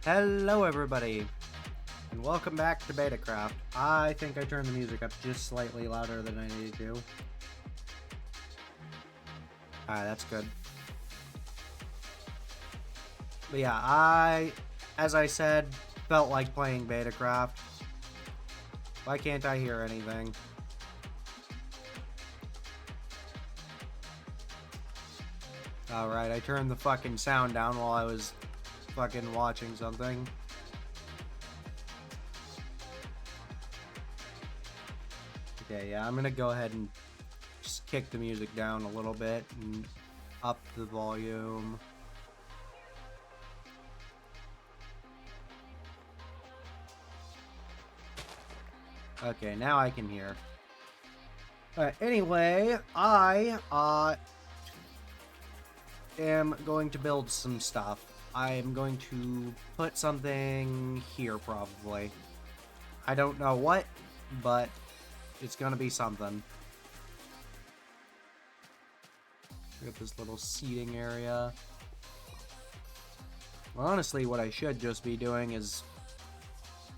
Hello everybody, and welcome back to Betacraft. I think I turned the music up just slightly louder than I needed to. Alright, that's good. But yeah, as I said, felt like playing Betacraft. Why can't I hear anything? Alright, I turned the fucking sound down while I was fucking watching something. Okay, yeah, I'm gonna go ahead and just kick the music down a little bit and up the volume. Okay, now I can hear. Alright, anyway, I am going to build some stuff. I am going to put something here, probably. I don't know what, but it's gonna be something. We got this little seating area. Well, honestly, what I should just be doing is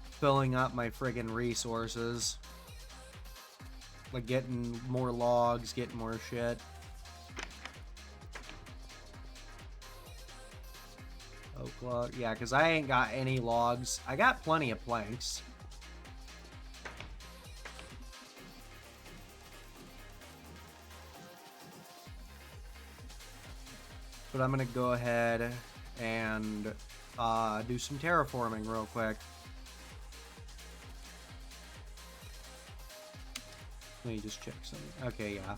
filling up my friggin' resources. Like getting more logs, getting more shit. Oak log. Yeah, because I ain't got any logs. I got plenty of planks. But I'm going to go ahead and do some terraforming real quick. Let me just check something. Okay, yeah.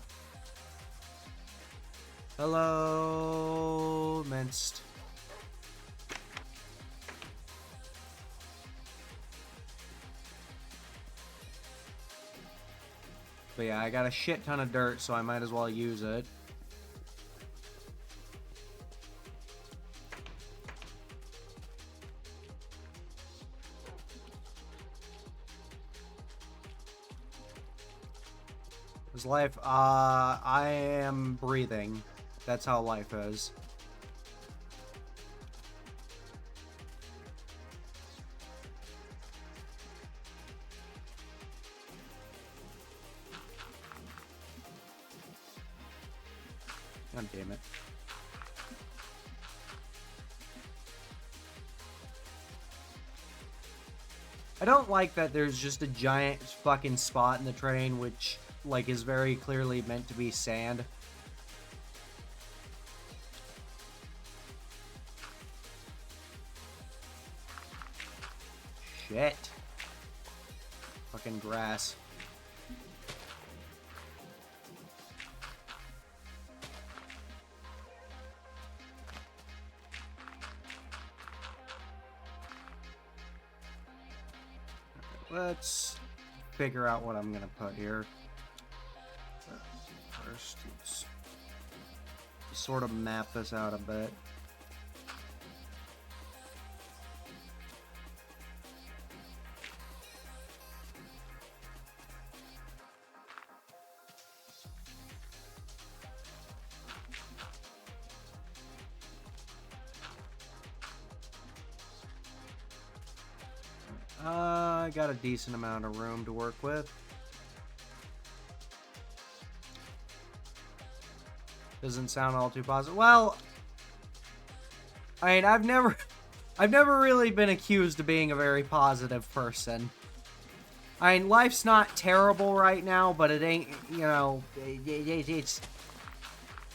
Hello, minced. But yeah, I got a shit ton of dirt, so I might as well use it. This life, I am breathing. That's how life is. God damn it. I don't like that there's just a giant fucking spot in the train which, like, is very clearly meant to be sand. Shit. Fucking grass. Let's figure out what I'm gonna put here. First, let's sort of map this out a bit. I got a decent amount of room to work with. Doesn't sound all too positive. Well, I mean, I've never really been accused of being a very positive person. I mean, life's not terrible right now, but it ain't, you know, it's,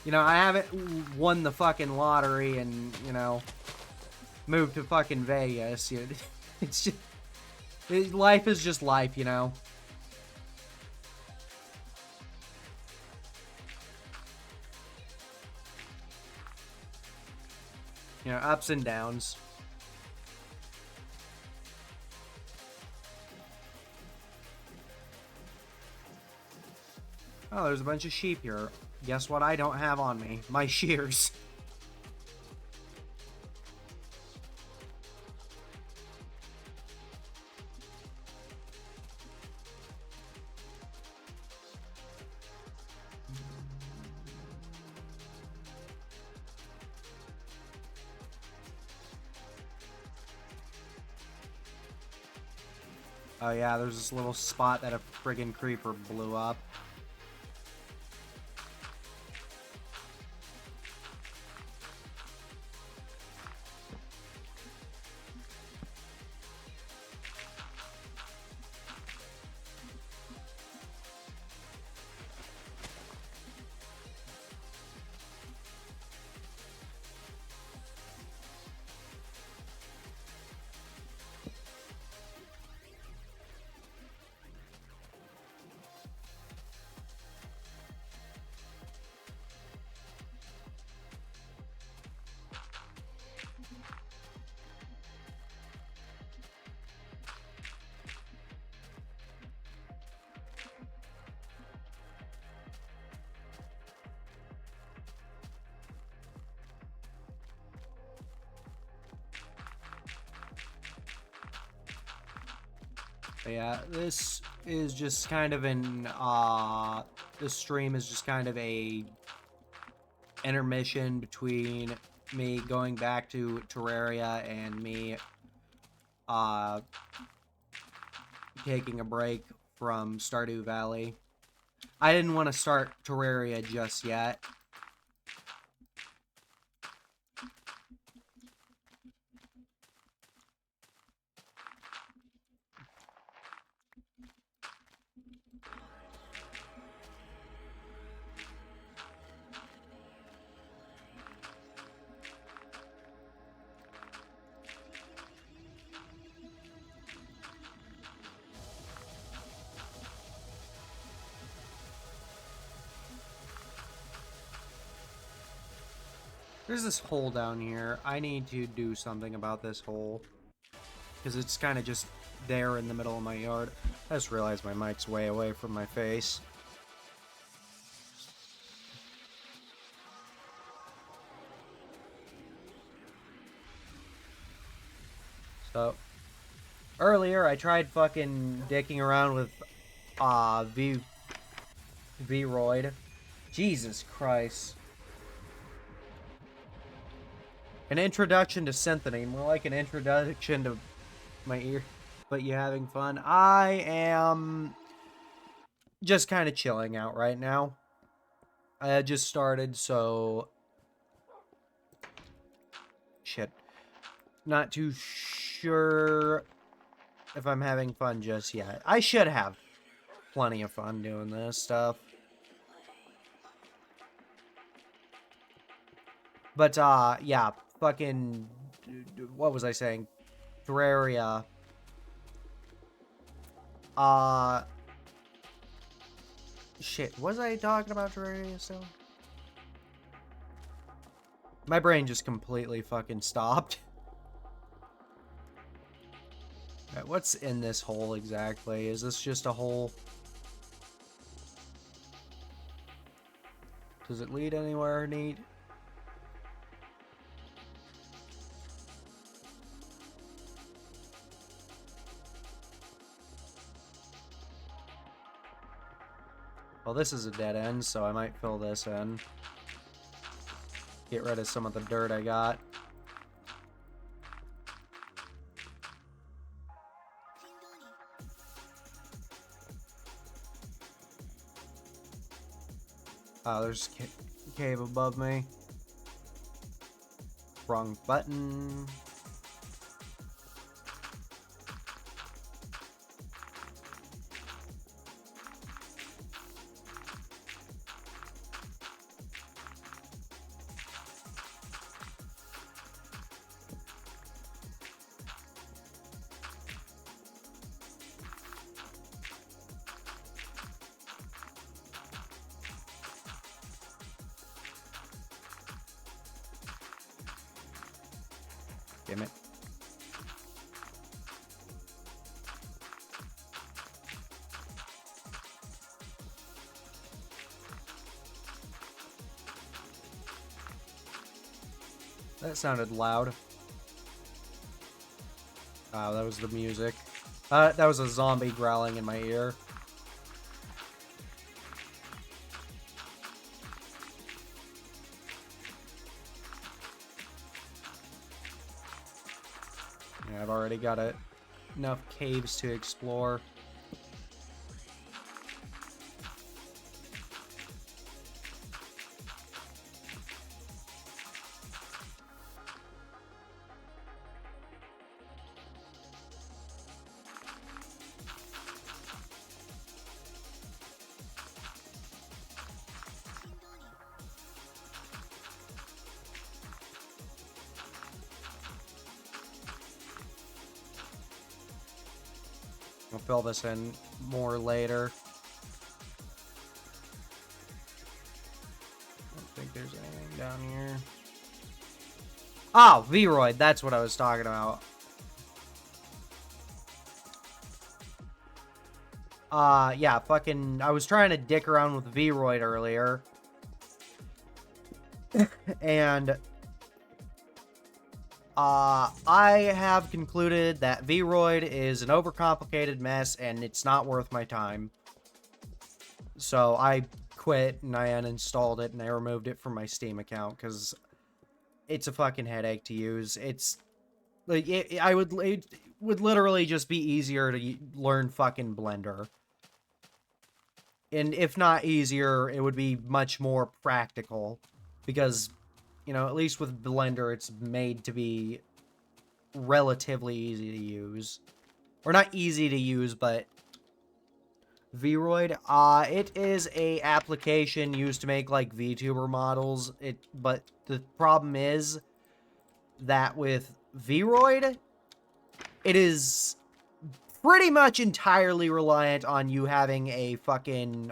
you know, I haven't won the fucking lottery and, you know, moved to fucking Vegas. You know, it's just, life is just life, you know. You know, ups and downs. Oh, there's a bunch of sheep here. Guess what I don't have on me? My shears. Oh yeah, there's this little spot that a friggin' creeper blew up. But yeah, this is just kind of this stream is just kind of a intermission between me going back to Terraria and me, taking a break from Stardew Valley. I didn't want to start Terraria just yet. There's this hole down here. I need to do something about this hole. Because it's kind of just there in the middle of my yard. I just realized my mic's way away from my face. So, earlier I tried fucking dicking around with, V-Roid. Jesus Christ. An introduction to Symphony, more like an introduction to my ear. But you having fun? I am just kind of chilling out right now. I just started, so... Shit. Not too sure if I'm having fun just yet. I should have plenty of fun doing this stuff. But, yeah, fucking... What was I saying? Terraria. Shit, was I talking about Terraria still? My brain just completely fucking stopped. Right, what's in this hole exactly? Is this just a hole? Does it lead anywhere neat? Well, this is a dead end, so I might fill this in. Get rid of some of the dirt I got. Oh, there's a cave above me. Wrong button. Damn it. That sounded loud. Oh, that was the music. That was a zombie growling in my ear. Yeah, I've already got it. enough caves to explore. I'll fill this in more later. I don't think there's anything down here. Oh, Vroid, that's what I was talking about. Yeah, fucking, I was trying to dick around with Vroid earlier. And, I have concluded that Vroid is an overcomplicated mess, and it's not worth my time. So I quit, and I uninstalled it, and I removed it from my Steam account, because it's a fucking headache to use. It's, like, it would literally just be easier to learn fucking Blender. And if not easier, it would be much more practical. Because, you know, at least with Blender, it's made to be relatively easy to use. Or not easy to use, but Vroid, it is a application used to make, like, VTuber models. But the problem is that with Vroid, it is pretty much entirely reliant on you having a fucking,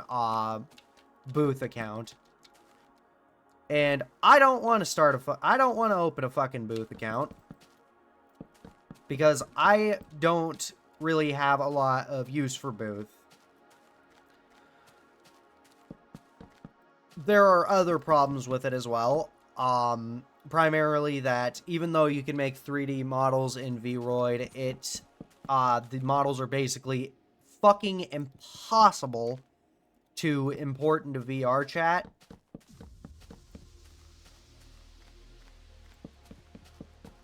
booth account. And I don't want to I don't want to open a fucking booth account. Because I don't really have a lot of use for booth. There are other problems with it as well. Primarily that even though you can make 3D models in Vroid, the models are basically fucking impossible to import into VR chat.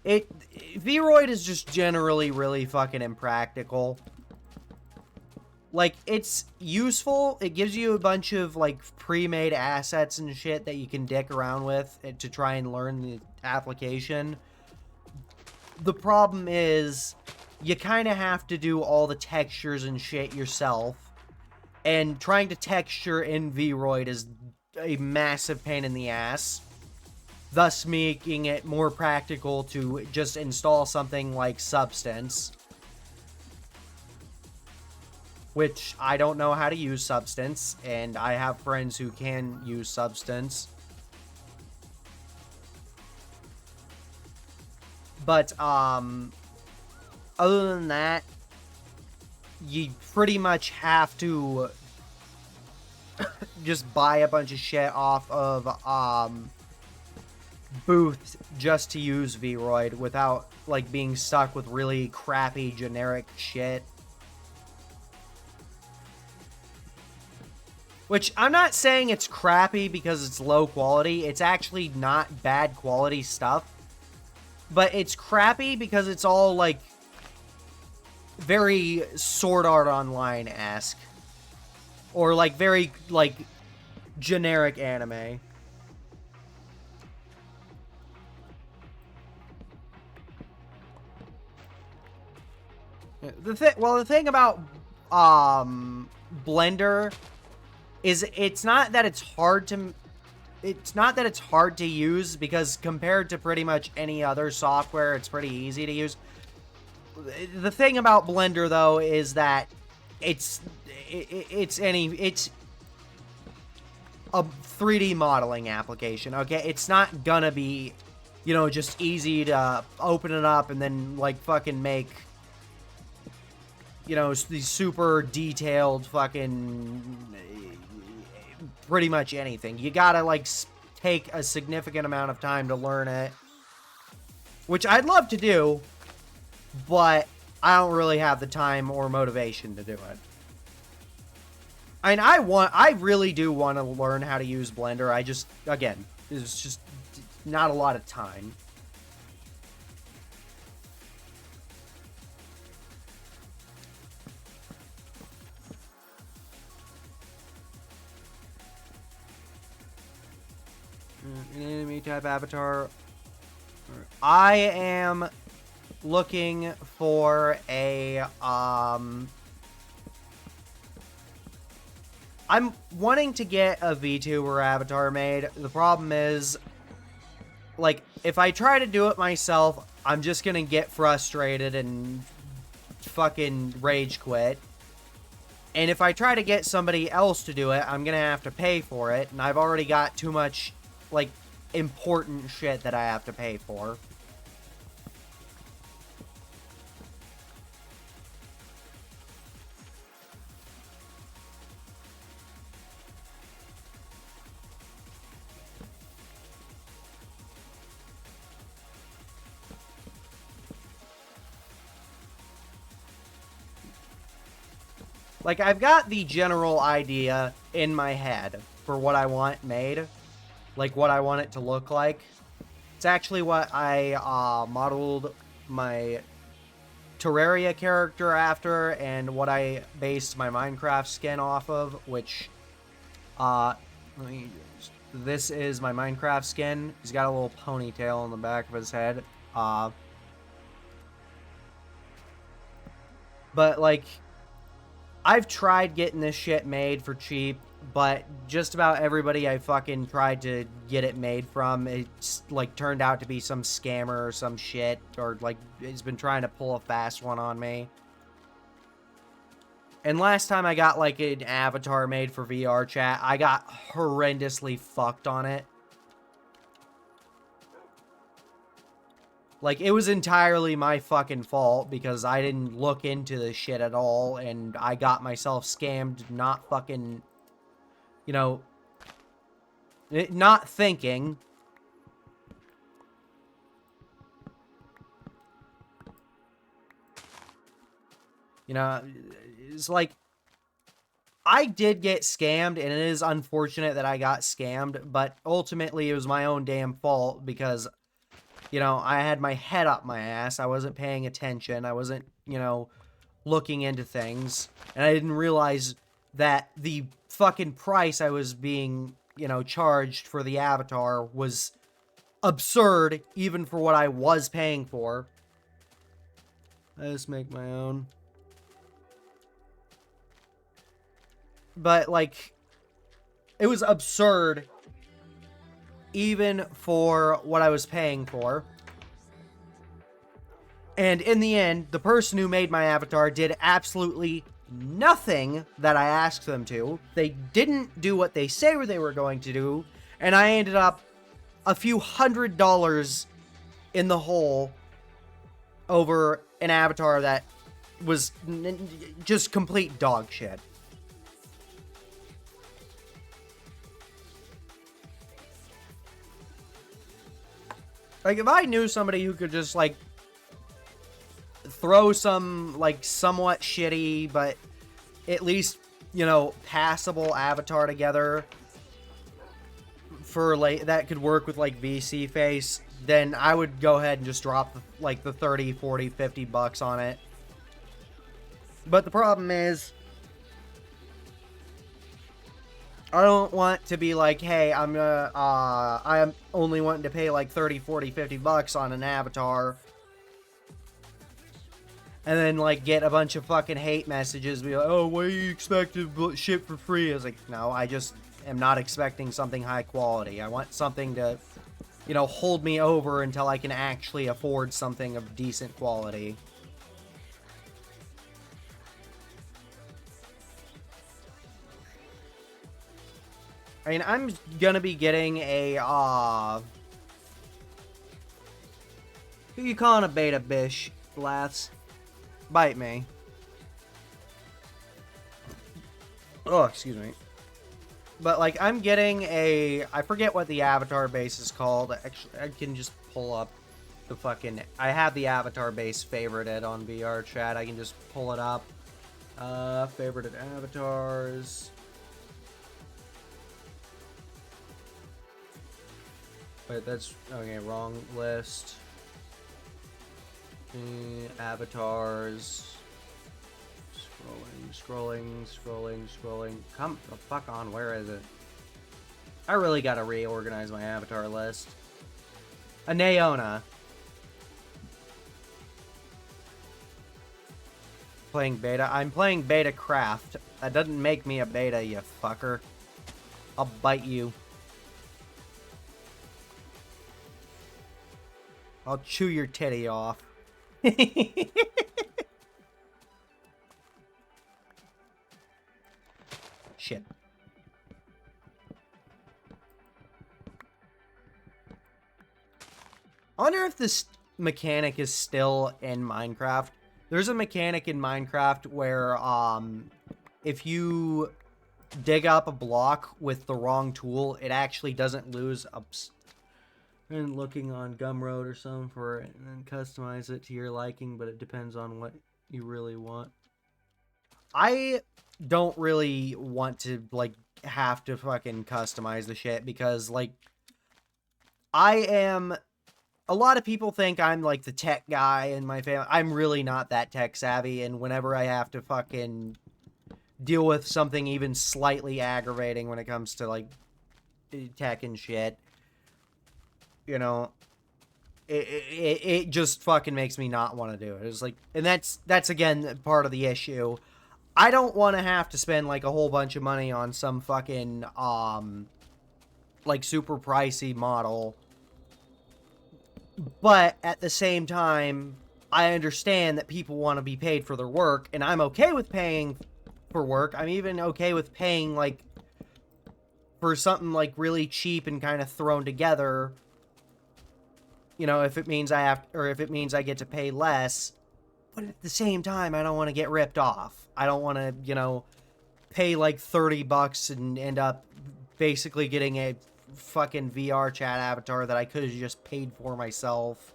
Vroid is just generally really fucking impractical. Like, it's useful. It gives you a bunch of, like, pre-made assets and shit that you can dick around with to try and learn the application. The problem is, you kind of have to do all the textures and shit yourself. And trying to texture in Vroid is a massive pain in the ass. Thus making it more practical to just install something like Substance. Which, I don't know how to use Substance, and I have friends who can use Substance. But, other than that, you pretty much have to just buy a bunch of shit off of, Booth just to use Vroid without, like, being stuck with really crappy generic shit. Which, I'm not saying it's crappy because it's low quality. It's actually not bad quality stuff. But it's crappy because it's all, like, very Sword Art Online-esque. Or, like, very, like, generic anime. The thing about, Blender is it's not that it's hard to use, because compared to pretty much any other software, it's pretty easy to use. The thing about Blender, though, is that it's a 3D modeling application, okay? It's not gonna be, you know, just easy to open it up and then, like, fucking make, you know, these super detailed fucking pretty much anything. You gotta, like, take a significant amount of time to learn it. Which I'd love to do, but I don't really have the time or motivation to do it. And I really do want to learn how to use Blender. I just, again, there's just not a lot of time. An enemy type avatar. I am looking for a, I'm wanting to get a VTuber avatar made. The problem is, like, if I try to do it myself, I'm just gonna get frustrated and fucking rage quit. And if I try to get somebody else to do it, I'm gonna have to pay for it, and I've already got too much, like, important shit that I have to pay for. Like, I've got the general idea in my head for what I want made. Like, what I want it to look like. It's actually what I modeled my Terraria character after, and what I based my Minecraft skin off of, which, this is my Minecraft skin. He's got a little ponytail on the back of his head. But, like, I've tried getting this shit made for cheap, but just about everybody I fucking tried to get it made from, it's, like, turned out to be some scammer or some shit, or, like, has been trying to pull a fast one on me. And last time I got, like, an avatar made for VR chat, I got horrendously fucked on it. Like, it was entirely my fucking fault because I didn't look into this shit at all, and I got myself scammed not fucking, you know, not thinking. You know, it's like, I did get scammed, and it is unfortunate that I got scammed, but ultimately it was my own damn fault because, you know, I had my head up my ass. I wasn't paying attention. I wasn't, you know, looking into things. And I didn't realize that the fucking price I was being, you know, charged for the avatar was absurd, even for what I was paying for. I just make my own. But, like, it was absurd even for what I was paying for. And in the end, the person who made my avatar did absolutely nothing that I asked them to. They didn't do what they say they were going to do, and I ended up a few $100s in the hole over an avatar that was just complete dog shit. Like, if I knew somebody who could just, like, throw some, like, somewhat shitty, but at least, you know, passable avatar together for, like, that could work with, like, VC face, then I would go ahead and just drop, like, the 30, 40, 50 bucks on it. But the problem is, I don't want to be like, hey, I'm only wanting to pay, like, 30, 40, 50 bucks on an avatar, and then, like, get a bunch of fucking hate messages, be like, oh, why do you expect to ship for free? I was like, no, I just am not expecting something high quality. I want something to, you know, hold me over until I can actually afford something of decent quality. I mean, I'm gonna be getting a, who you calling a beta bish, lads? Bite me. Oh, excuse me. But, like, I'm getting a, I forget what the avatar base is called. Actually, I can just pull up the fucking, I have the avatar base favorited on VR chat. I can just pull it up. Favorited avatars. Wait, that's, okay, wrong list. Avatars. Scrolling. Come the fuck on, where is it? I really gotta reorganize my avatar list. A Naona. Playing beta. I'm playing Betacraft. That doesn't make me a beta, you fucker. I'll bite you. I'll chew your titty off. Shit. I wonder if this mechanic is still in Minecraft. There's a mechanic in Minecraft where, if you dig up a block with the wrong tool, it actually doesn't lose ups. And looking on Gumroad or something for it, and then customize it to your liking, but it depends on what you really want. I don't really want to, like, have to fucking customize the shit, because, like, I am... A lot of people think I'm, like, the tech guy in my family. I'm really not that tech savvy, and whenever I have to fucking deal with something even slightly aggravating when it comes to, like, tech and shit, you know, it just fucking makes me not want to do it. It's like, and that's again part of the issue. I don't want to have to spend, like, a whole bunch of money on some fucking, like, super pricey model. But at the same time, I understand that people want to be paid for their work, and I'm okay with paying for work. I'm even okay with paying, like, for something, like, really cheap and kind of thrown together. You know, if it means I have, or if it means I get to pay less. But at the same time, I don't want to get ripped off. I don't want to, you know, pay like $30 and end up basically getting a fucking VR chat avatar that I could have just paid for myself.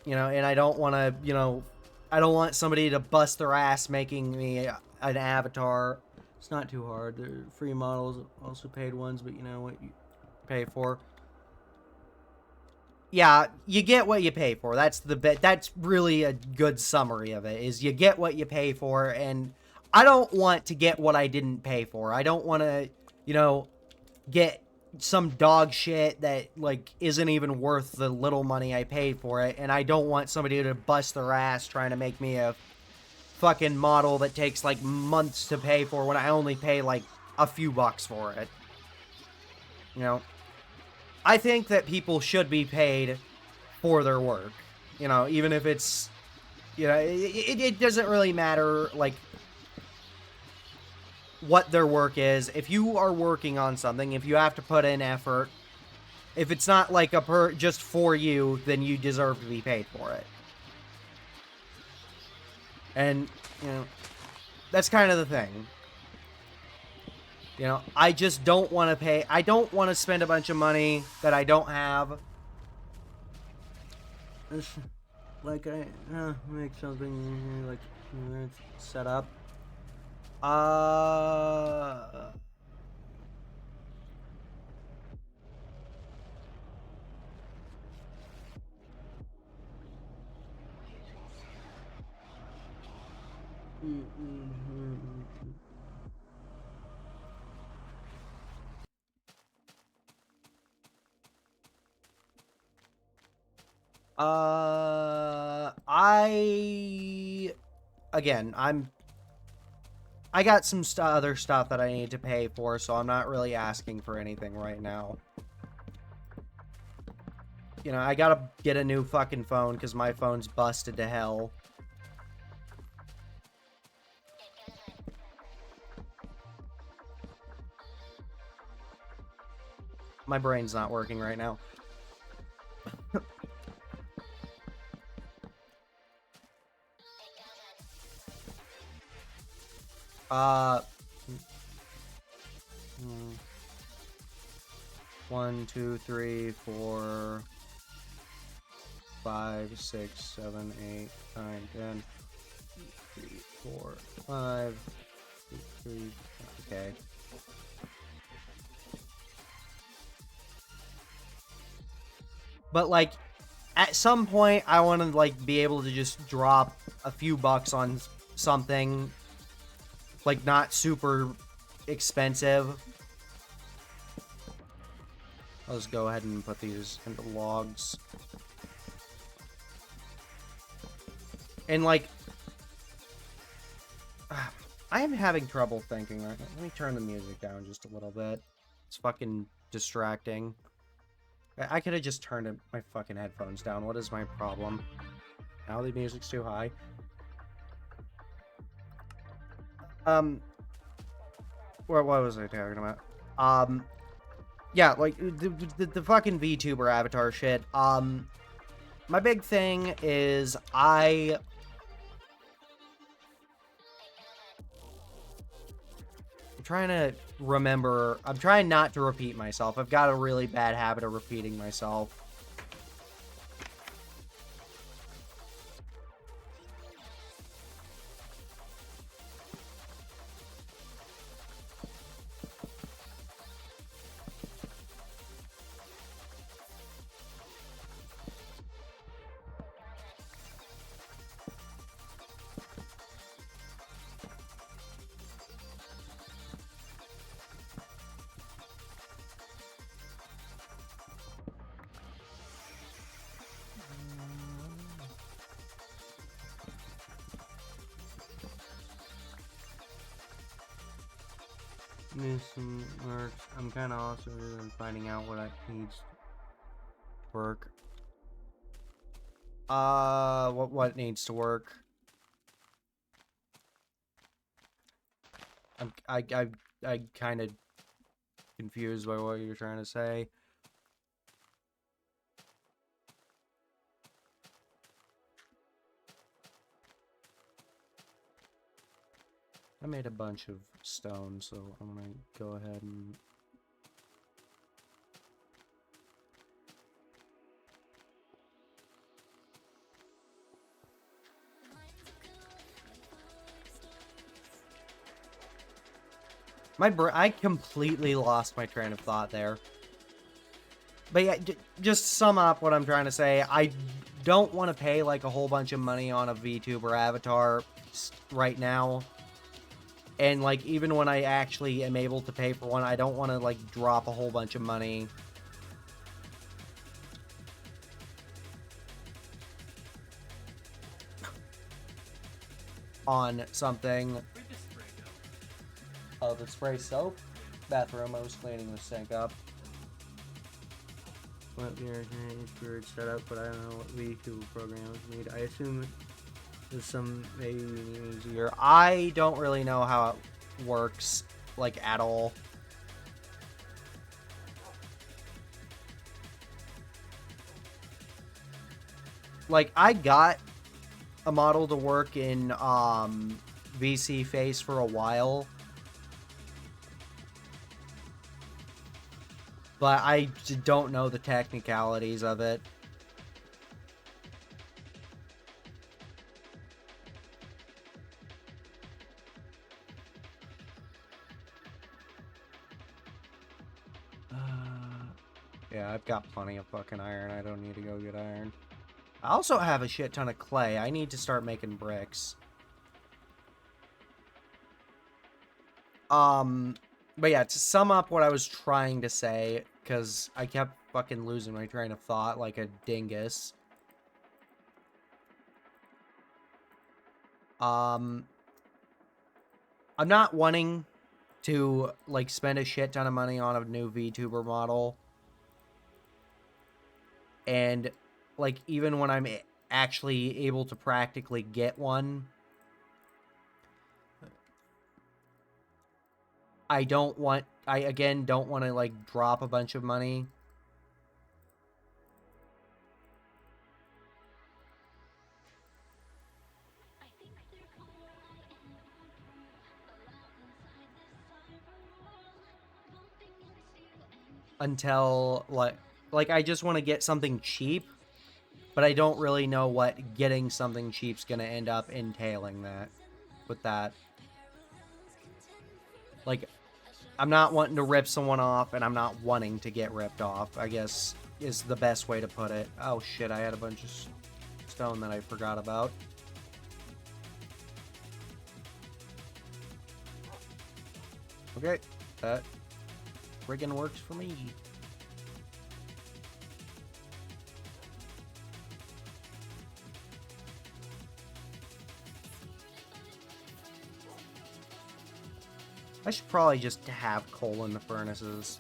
You know, and I don't want to, you know, I don't want somebody to bust their ass making me an avatar. It's not too hard. They're free models, also paid ones, but you know what you pay for. Yeah, you get what you pay for. That's the bit. That's really a good summary of it, is you get what you pay for, and I don't want to get what I didn't pay for. I don't want to, you know, get some dog shit that, like, isn't even worth the little money I paid for it, and I don't want somebody to bust their ass trying to make me a fucking model that takes, like, months to pay for when I only pay, like, a few bucks for it. You know? I think that people should be paid for their work. You know, even if it's, you know, it doesn't really matter, like, what their work is. If you are working on something, if you have to put in effort, if it's not like just for you, then you deserve to be paid for it. And, you know, that's kind of the thing. You know, I just don't want to pay. I don't want to spend a bunch of money that I don't have. Like, I make something like set up. I got some other stuff that I need to pay for, so I'm not really asking for anything right now. You know, I gotta get a new fucking phone because my phone's busted to hell. My brain's not working right now. One, two, three, 4, 5, 6, 7, 8, 9, 10, 3, 4, 5, 3, okay. But, like, at some point, I want to, like, be able to just drop a few bucks on something, like, not super expensive. I'll just go ahead and put these into logs. And, like, I am having trouble thinking right now. Let me turn the music down just a little bit. It's fucking distracting. I could have just turned my fucking headphones down. What is my problem? Now the music's too high. What was I talking about? Yeah, like, the fucking VTuber avatar shit. My big thing is I'm trying to remember. I'm trying not to repeat myself. I've got a really bad habit of repeating myself. Missing work. I'm kind of also finding out what needs to work. What needs to work? I kind of confused by what you're trying to say. I made a bunch of stone, so I'm gonna go ahead and... I completely lost my train of thought there. But yeah, just to sum up what I'm trying to say, I don't want to pay like a whole bunch of money on a VTuber avatar right now. And like, even when I actually am able to pay for one, I don't want to like drop a whole bunch of money on something. Oh, the spray soap? Bathroom, I was cleaning the sink up. What your setup, but I don't know what VTuber programs need. I assume there's some maybe easier. I don't really know how it works, like, at all. Like, I got a model to work in VC Face for a while, but I don't know the technicalities of it. Yeah, I've got plenty of fucking iron. I don't need to go get iron. I also have a shit ton of clay. I need to start making bricks. But yeah, to sum up what I was trying to say, because I kept fucking losing my train of thought like a dingus. I'm not wanting to, like, spend a shit ton of money on a new VTuber model. And, like, even when I'm actually able to practically get one, I again don't want to, like, drop a bunch of money. Until, like I just want to get something cheap, but I don't really know what getting something cheap's gonna end up entailing with that. Like, I'm not wanting to rip someone off, and I'm not wanting to get ripped off, I guess, is the best way to put it. Oh shit, I had a bunch of stone that I forgot about. Okay, that friggin' works for me. I should probably just have coal in the furnaces.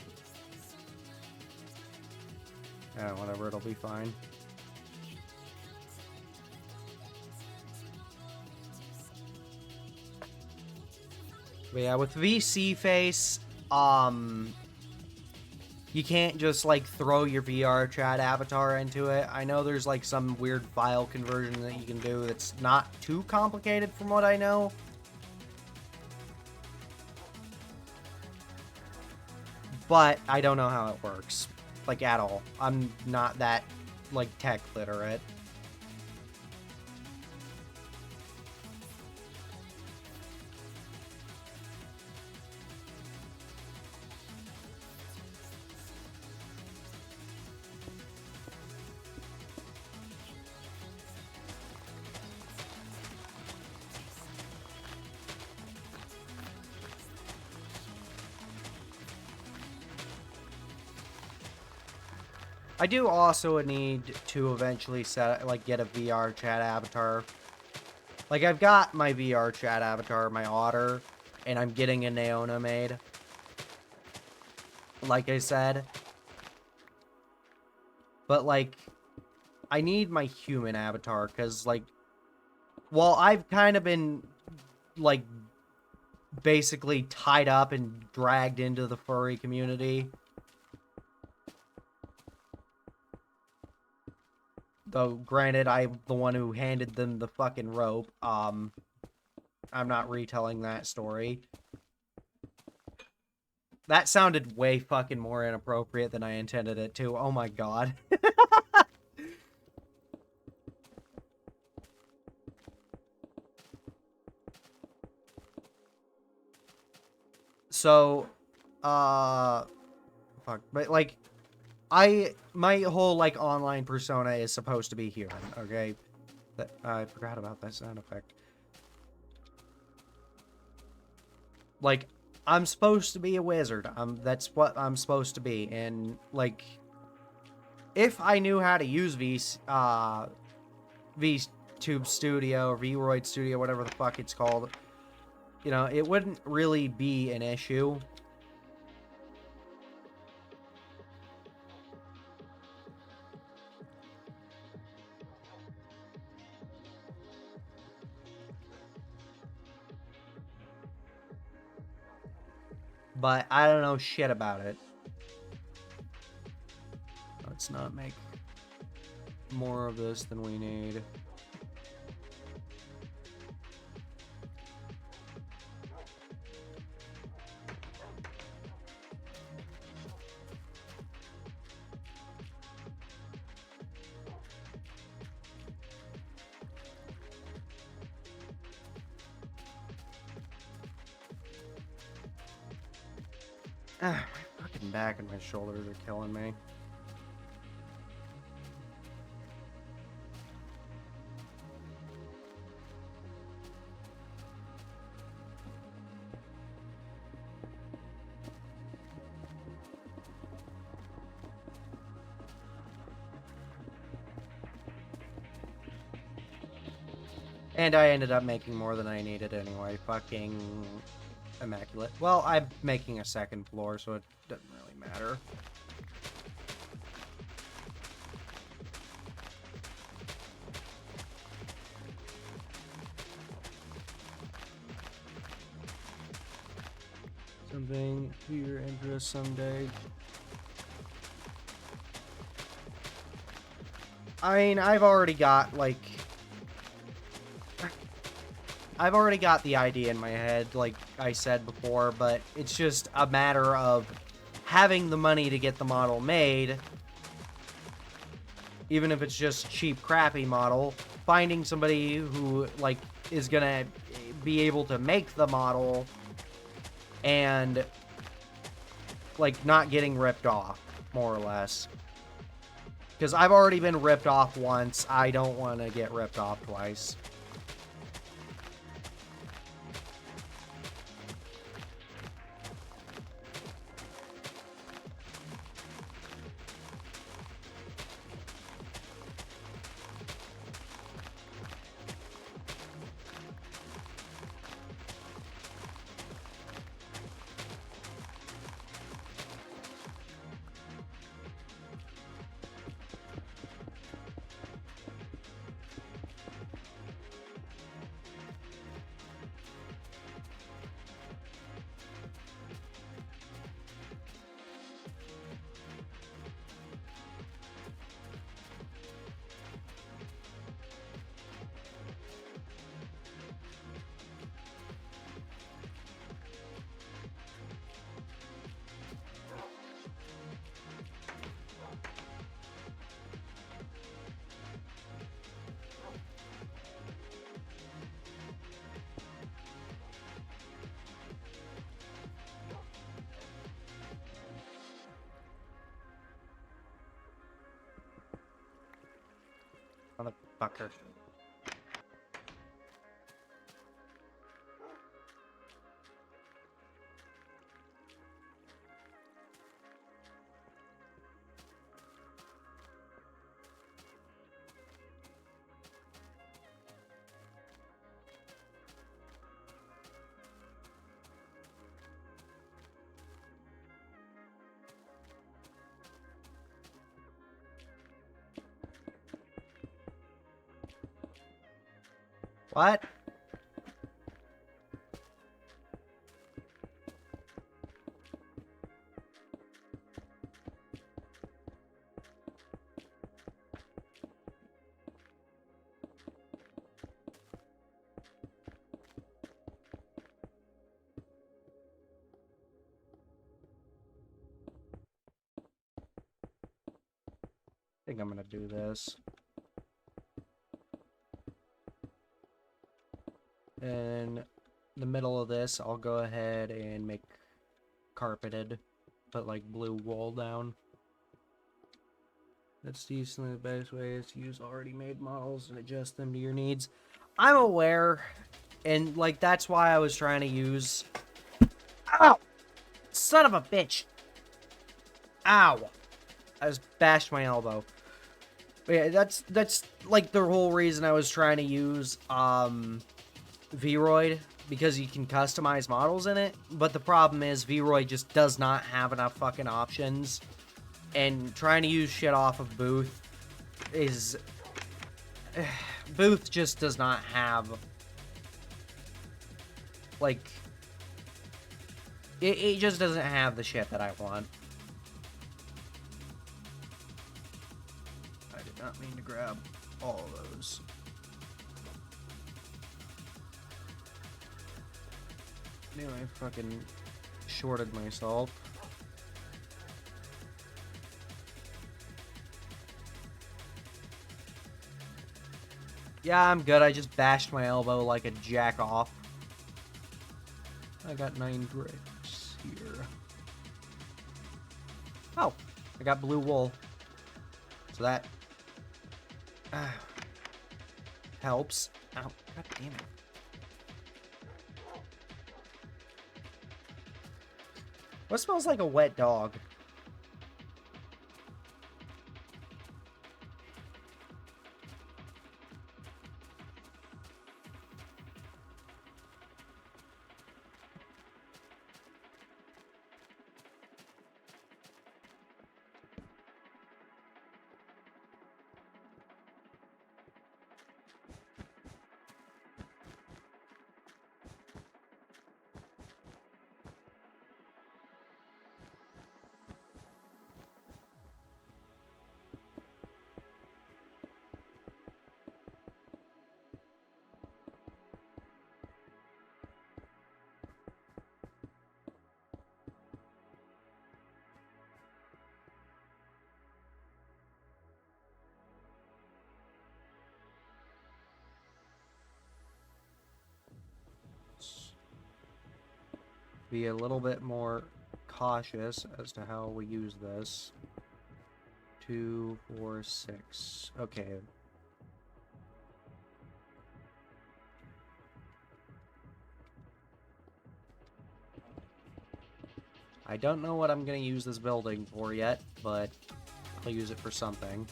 Yeah, whatever, it'll be fine. But yeah, with VC Face, you can't just, like, throw your VR chat avatar into it. I know there's, like, some weird file conversion that you can do that's not too complicated from what I know. But I don't know how it works, like, at all. I'm not that, like, tech literate. I do also need to eventually get a VR chat avatar. Like, I've got my VR chat avatar, my Otter, and I'm getting a Naona made. Like I said. But, like, I need my human avatar, because, like, well, I've kind of been, like, basically tied up and dragged into the furry community. Though, granted, I'm the one who handed them the fucking rope. I'm not retelling that story. That sounded way fucking more inappropriate than I intended it to. Oh my god. So, fuck. But, like, my whole, like, online persona is supposed to be human, okay? I forgot about that sound effect. Like, I'm supposed to be a wizard. That's what I'm supposed to be. And, like, if I knew how to use VTube Studio or VRoid Studio, whatever the fuck it's called, you know, it wouldn't really be an issue. But I don't know shit about it. Let's not make more of this than we need. Ah, my fucking back and my shoulders are killing me. And I ended up making more than I needed anyway. Fucking immaculate. Well, I'm making a second floor, so it doesn't really matter. Something to your interest someday. I mean, I've already got, like... I've already got the idea in my head, like I said before, but it's just a matter of having the money to get the model made, even if it's just cheap, crappy model, finding somebody who, like, is gonna be able to make the model, and, like, not getting ripped off, more or less. Because I've already been ripped off once, I don't want to get ripped off twice. Fucker. What? I think I'm gonna do this. In the middle of this, I'll go ahead and make carpeted. Put like blue wool down. That's decently the best way is to use already made models and adjust them to your needs. I'm aware, and like that's why I was trying to use... Ow! Son of a bitch! Ow! I just bashed my elbow. But yeah, that's like the whole reason I was trying to use Vroid, because you can customize models in it. But the problem is Vroid just does not have enough fucking options, and trying to use shit off of Booth is... Booth just does not have, like, it just doesn't have the shit that I want. I did not mean to grab all of those. Anyway, I fucking shorted myself. Yeah, I'm good. I just bashed my elbow like a jack off. I got 9 bricks here. Oh, I got blue wool. So that helps. Ow, god damn it. What smells like a wet dog? Be a little bit more cautious as to how we use this. 2, 4, 6. Okay. I don't know what I'm going to use this building for yet, but I'll use it for something.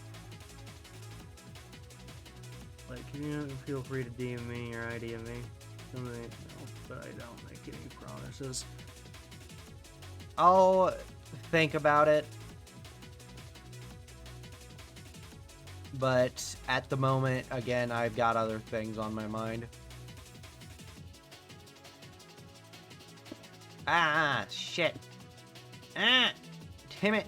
Like, you feel free to DM me or idea me. No, but I don't make any promises. I'll think about it. But at the moment, again, I've got other things on my mind. Ah, shit. Ah, damn it.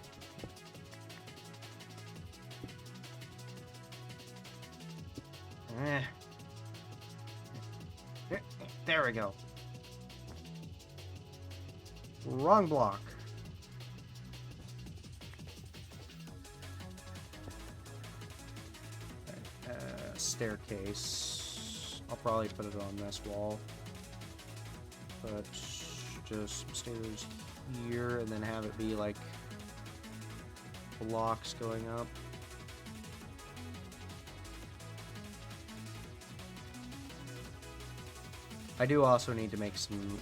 Ah. There we go. Wrong block. Staircase. I'll probably put it on this wall. But just stairs here and then have it be like blocks going up. I do also need to make some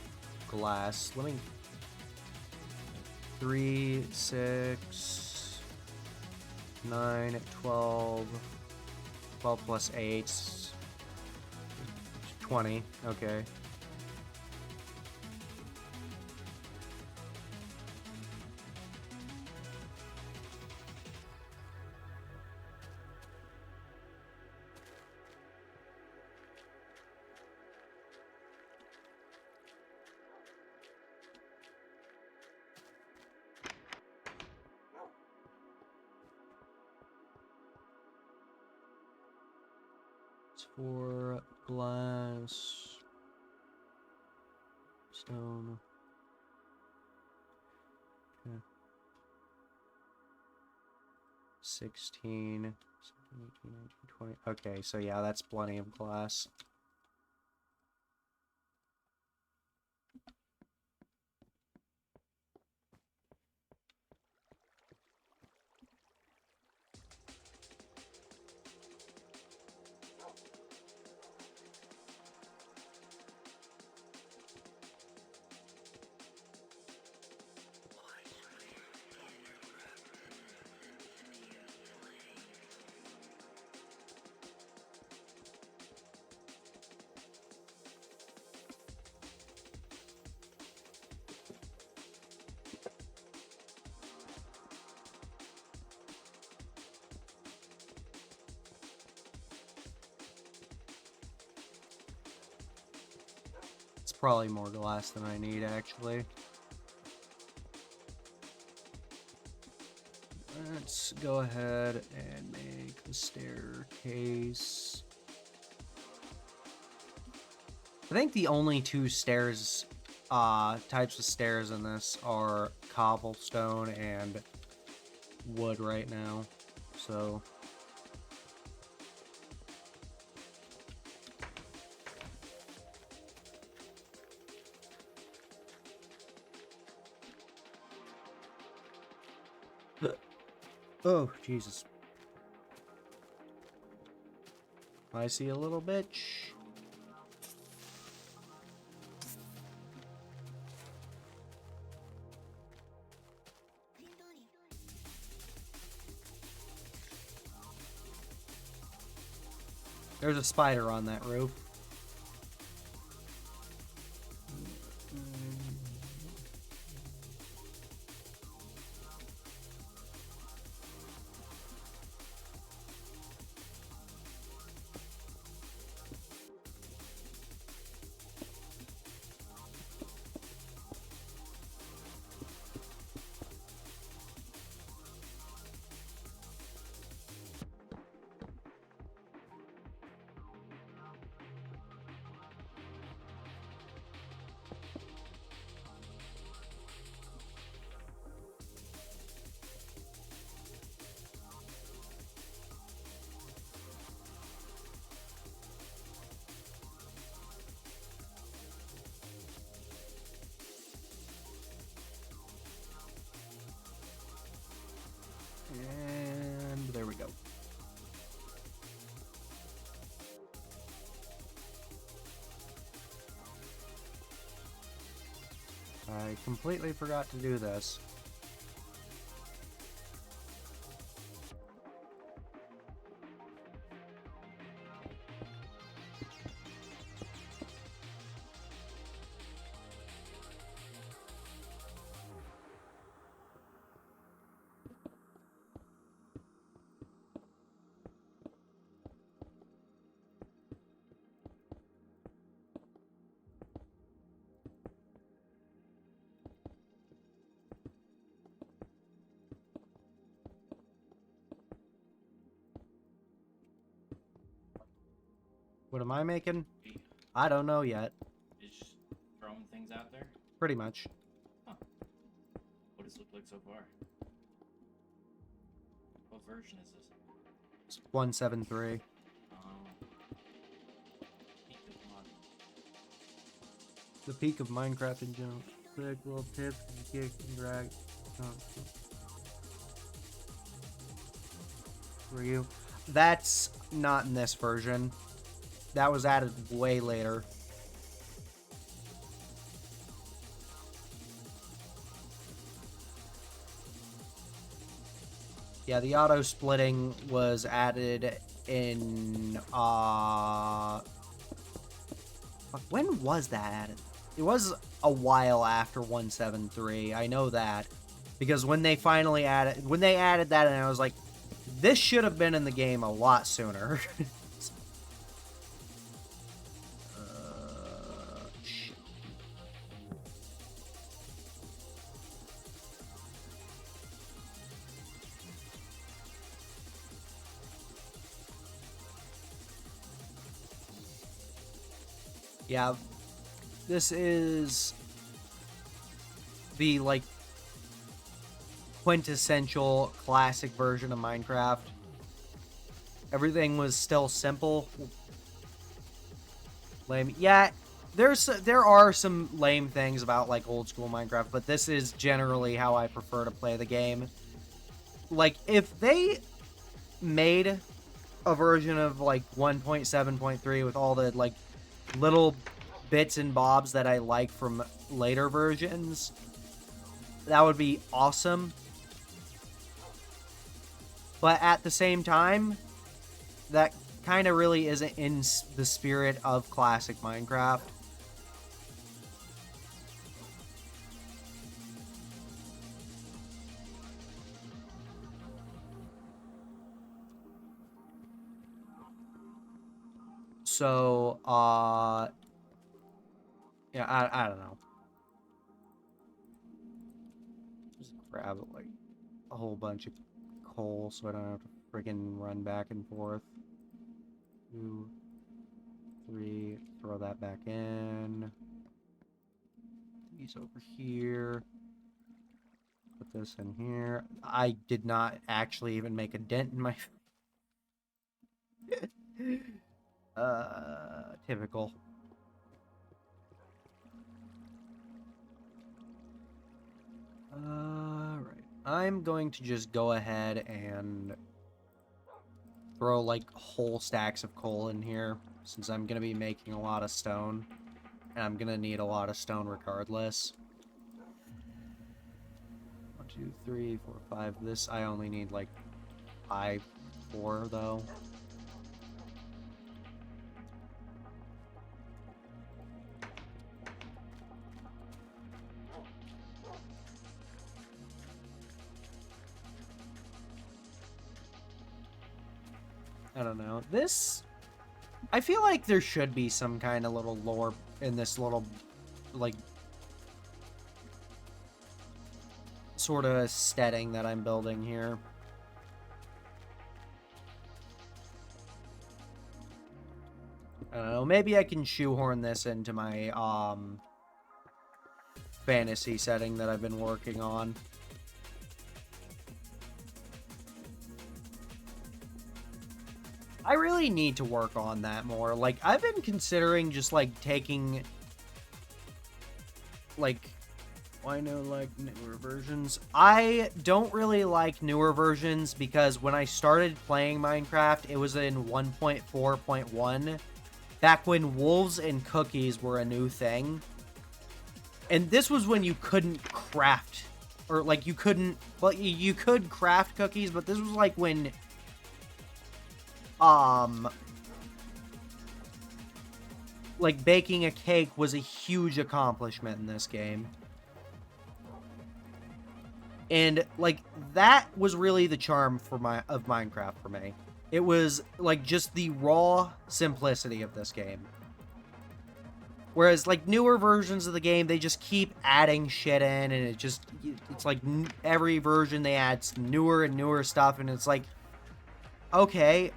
glass. Let me... 3, 6, 9, 12... 12 plus 8... 20. Okay. For glass, stone. Okay. 16, 17, 18, 19, 20. Okay, so yeah, that's plenty of glass. It's probably more glass than I need, actually. Let's go ahead and make the staircase. I think the only two stairs, types of stairs in this are cobblestone and wood right now, so... Oh, Jesus. I see a little bitch. There's a spider on that roof. And there we go. I completely forgot to do this. What am I making? I don't know yet. You're just throwing things out there? Pretty much. Huh. What does it look like so far? What version is this? It's 173. Oh. Peak of mod. The peak of Minecraft in general. Click little tip, kick and drag. For you. That's not in this version. That was added way later. Yeah, the auto splitting was added in when was that added? It was a while after 173. I know that because when they added that, and I was like, this should have been in the game a lot sooner. Shit. Yeah, this is the, like, quintessential classic version of Minecraft. Everything was still simple. Lame. Yeah, there are some lame things about, like, old school Minecraft, but this is generally how I prefer to play the game. Like, if they made a version of, like, 1.7.3 with all the, like, little bits and bobs that I like from later versions, that would be awesome. But at the same time, that kind of really isn't in the spirit of classic Minecraft. So, yeah, I don't know. Just grab, like, a whole bunch of coal so I don't have to friggin' run back and forth. 2, 3, throw that back in. These over here. Put this in here. I did not actually even make a dent in my... typical. Alright. I'm going to just go ahead and throw, like, whole stacks of coal in here, since I'm going to be making a lot of stone. And I'm going to need a lot of stone regardless. 1, 2, 3, 4, 5. This, I only need, like, 4, though. I don't know. This... I feel like there should be some kind of little lore in this little, like, sort of setting that I'm building here. I don't know. Maybe I can shoehorn this into my, fantasy setting that I've been working on. I really need to work on that more. Like, I've been considering just, like, taking, like, why no, like, newer versions? I don't really like newer versions because when I started playing Minecraft, it was in 1.4.1, back when wolves and cookies were a new thing. And this was when you couldn't craft, or, like, you couldn't, well, you could craft cookies, but this was, like, when... like, baking a cake was a huge accomplishment in this game. And, like, that was really the charm of Minecraft for me. It was, like, just the raw simplicity of this game. Whereas, like, newer versions of the game, they just keep adding shit in, and it's like every version they add newer and newer stuff, and it's like, okay,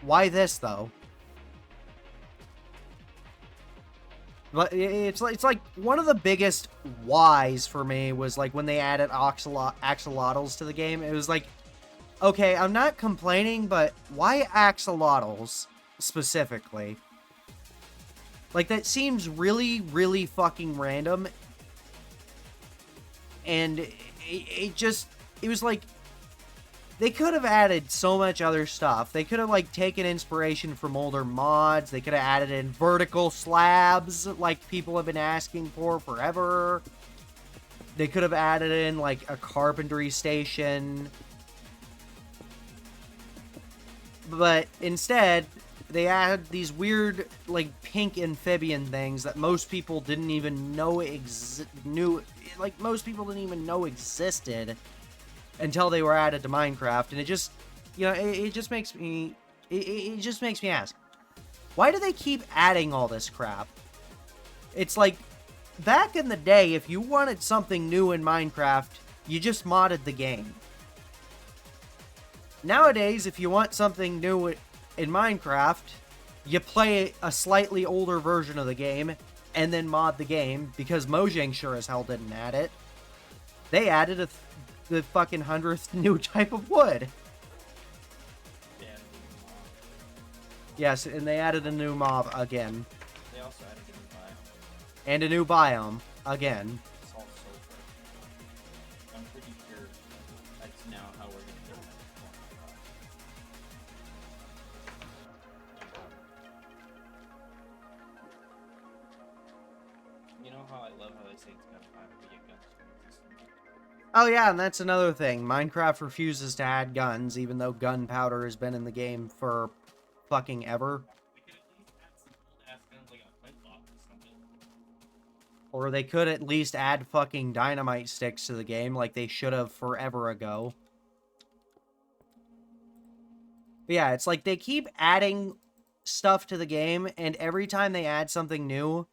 why this, though? But it's like one of the biggest whys for me was, like, when they added axolotls to the game. It was like, okay, I'm not complaining, but why axolotls specifically? Like, that seems really, really fucking random. And it was like, they could have added so much other stuff. They could have, like, taken inspiration from older mods. They could have added in vertical slabs, like people have been asking for forever. They could have added in, like, a carpentry station. But instead, they added these weird, like, pink amphibian things that most people didn't even know most people didn't even know existed until they were added to Minecraft. And it just, it just makes me, it just makes me ask, why do they keep adding all this crap? It's like, back in the day, if you wanted something new in Minecraft, you just modded the game. Nowadays, if you want something new in Minecraft, you play a slightly older version of the game, and then mod the game, because Mojang sure as hell didn't add it. They added the fucking 100th new type of wood. Yes, and they added a new mob again. They also added a new biome. And a new biome again. Salt sulfur. I'm pretty sure that's now how we're gonna get that. You know how I love how they say it's gonna find to get guns from the system? Oh yeah, and that's another thing. Minecraft refuses to add guns, even though gunpowder has been in the game for fucking ever. We could at least add some old ass guns like a flintlock or something. Or they could at least add fucking dynamite sticks to the game like they should have forever ago. But yeah, it's like they keep adding stuff to the game, and every time they add something new,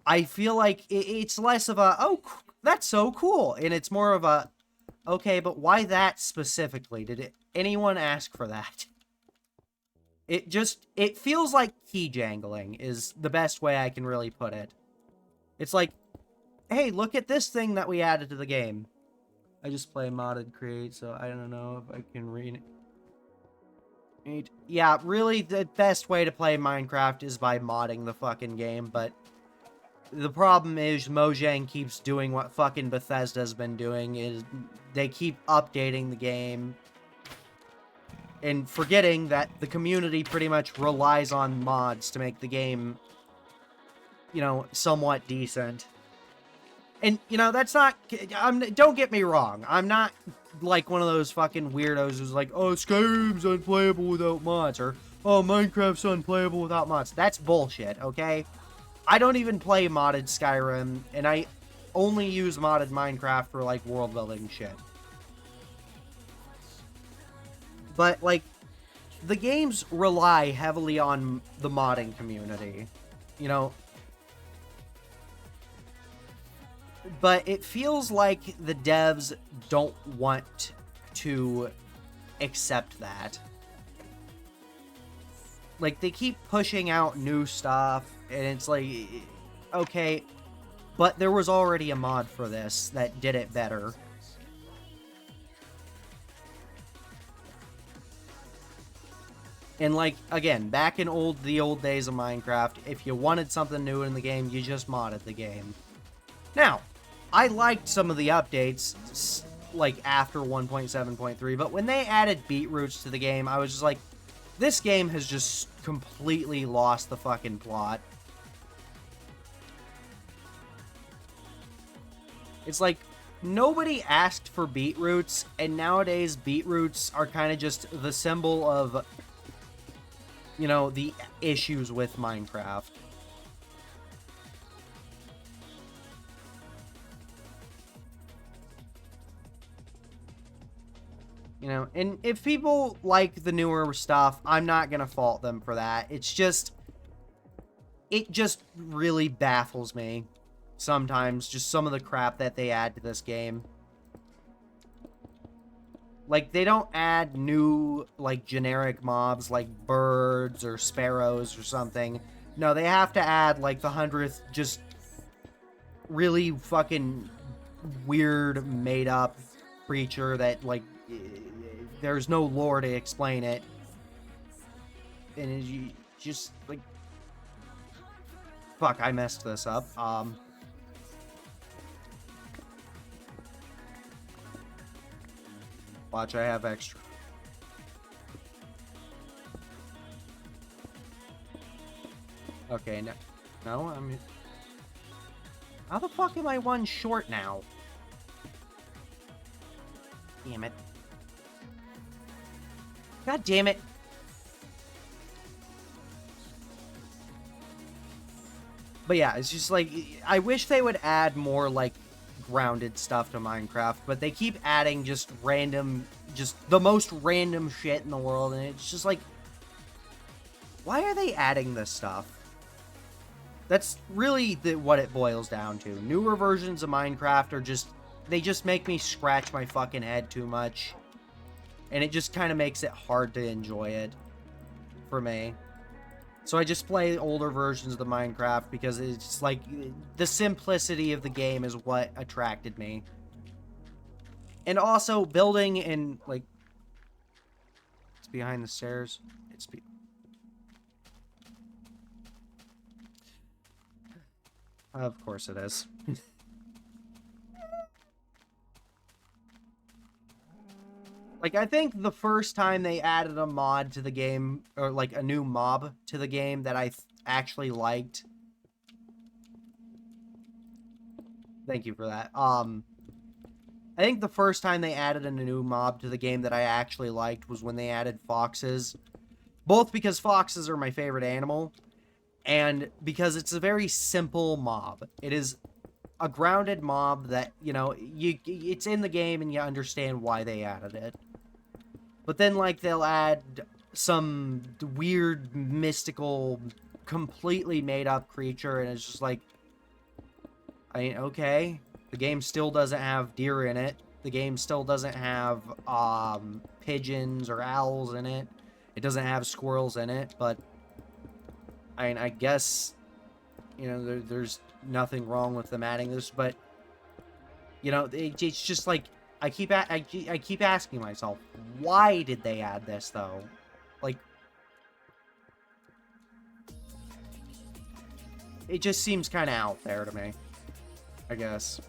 I feel like it's less of a, oh, that's so cool, and it's more of a, okay, but why that specifically? Did anyone ask for that? It feels like key jangling is the best way I can really put it. It's like, hey, look at this thing that we added to the game. I just play modded create, so I don't know if I can read it. Yeah, really, the best way to play Minecraft is by modding the fucking game, but the problem is Mojang keeps doing what fucking Bethesda's been doing, is they keep updating the game and forgetting that the community pretty much relies on mods to make the game, somewhat decent. And, that's not, don't get me wrong, I'm not like one of those fucking weirdos who's like, oh, Skyrim's unplayable without mods, or, oh, Minecraft's unplayable without mods. That's bullshit, okay? I don't even play modded Skyrim, and I only use modded Minecraft for, like, world building shit. But, like, the games rely heavily on the modding community, But it feels like the devs don't want to accept that. Like, they keep pushing out new stuff, and it's like, okay, but there was already a mod for this that did it better. And, like, again, back in the old days of Minecraft, if you wanted something new in the game, you just modded the game. Now, I liked some of the updates, like, after 1.7.3, but when they added beetroots to the game, I was just like, this game has just completely lost the fucking plot. It's like, nobody asked for beetroots, and nowadays beetroots are kind of just the symbol of, the issues with Minecraft. And if people like the newer stuff, I'm not gonna fault them for that. It just really baffles me sometimes, just some of the crap that they add to this game. Like, they don't add new, like, generic mobs like birds or sparrows or something. No, they have to add, like, the 100th just really fucking weird made-up creature that, like, there's no lore to explain it. And it's just, like... Fuck, I messed this up. Watch, I have extra. Okay, no, I'm... How the fuck am I one short now? damn it. God damn it. But yeah, it's just like, I wish they would add more, like, grounded stuff to Minecraft, but they keep adding just random, just the most random shit in the world, and it's just like, why are they adding this stuff? That's really what it boils down to. Newer versions of Minecraft are just, they just make me scratch my fucking head too much, and it just kind of makes it hard to enjoy it for me. So I just play older versions of the Minecraft because it's like the simplicity of the game is what attracted me. And also building in like, it's behind the stairs. Of course it is. Like, I think the first time they added a mod to the game, or like a new mob to the game that I actually liked. Thank you for that. I think the first time they added a new mob to the game that I actually liked was when they added foxes. Both because foxes are my favorite animal, and because it's a very simple mob. It is a grounded mob that, you know, it's in the game and you understand why they added it. But then, like, they'll add some weird, mystical, completely made-up creature, and it's just like, I mean, okay, the game still doesn't have deer in it. The game still doesn't have pigeons or owls in it. It doesn't have squirrels in it, but I mean, I guess, you know, there's nothing wrong with them adding this, but, you know, it's just like, I keep asking myself, why did they add this, though? Like, it just seems kind of out there to me, I guess.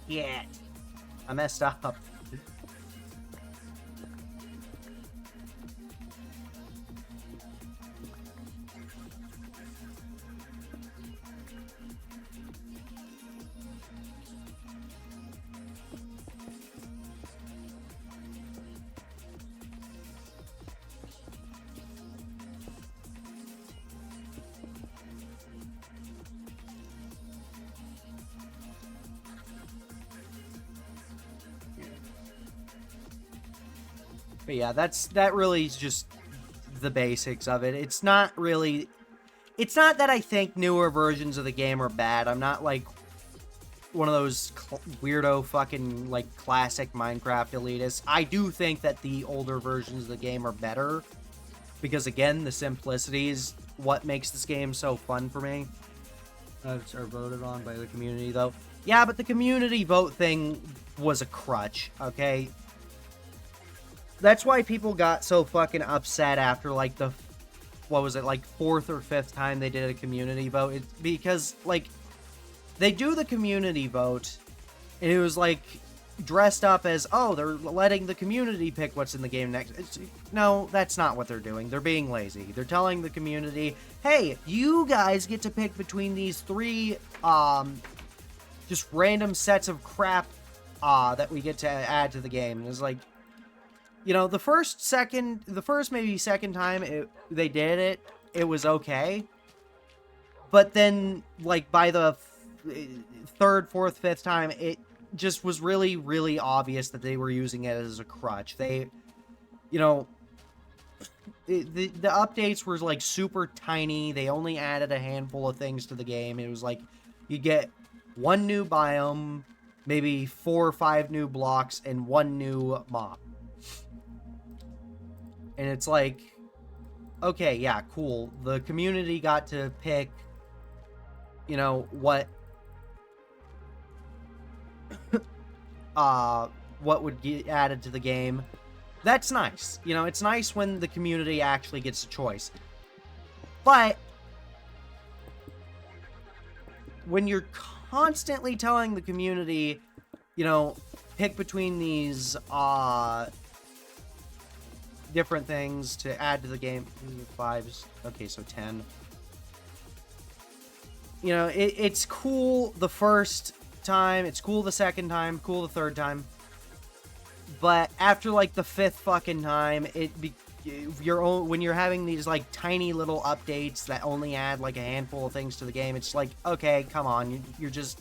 Yeah, I messed up. But yeah, that really is just the basics of it. It's not really... It's not that I think newer versions of the game are bad. I'm not, like, one of those weirdo fucking, like, classic Minecraft elitists. I do think that the older versions of the game are better. Because, again, the simplicity is what makes this game so fun for me. Are voted on by the community, though. Yeah, but the community vote thing was a crutch, okay? That's why people got so fucking upset after, like, the, what was it, like, 4th or 5th time they did a community vote. It's because, like, they do the community vote, and it was, like, dressed up as, oh, they're letting the community pick what's in the game next. No, that's not what they're doing. They're being lazy. They're telling the community, hey, you guys get to pick between these 3, just random sets of crap, that we get to add to the game. And it's like, you know, the first maybe second time they did it, it was okay. But then, like, by the 3rd, 4th, 5th time, it just was really, really obvious that they were using it as a crutch. They, you know, the updates were, like, super tiny. They only added a handful of things to the game. It was like, you get 1 new biome, maybe 4 or 5 new blocks, and 1 new mob. And it's like, okay, yeah, cool. The community got to pick, you know, what would get added to the game. That's nice. You know, it's nice when the community actually gets a choice. But when you're constantly telling the community, you know, pick between these, different things to add to the game. 5s. Okay, so 10. You know, it's cool the first time, it's cool the second time, cool the third time. But after like the fifth fucking time, when you're having these like tiny little updates that only add like a handful of things to the game, it's like, okay, come on, you're just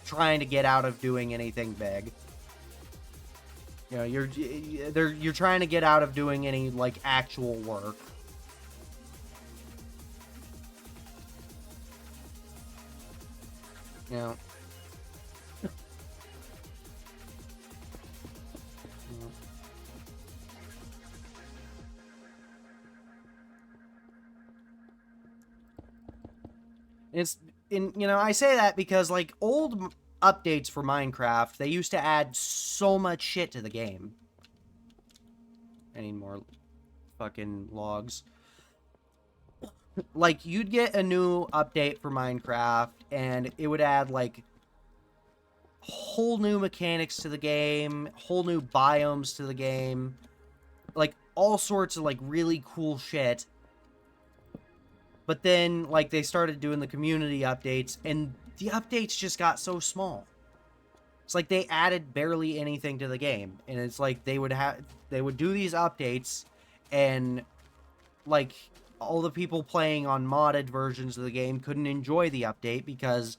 trying to get out of doing anything big. You know, you're trying to get out of doing any like actual work. You know. I say that because like old updates for Minecraft, they used to add so much shit to the game. I need more fucking logs. Like, you'd get a new update for Minecraft, and it would add, like, whole new mechanics to the game, whole new biomes to the game, like, all sorts of, like, really cool shit. But then, like, they started doing the community updates, and the updates just got so small. It's like they added barely anything to the game, and it's like they would do these updates, and, like, all the people playing on modded versions of the game couldn't enjoy the update because,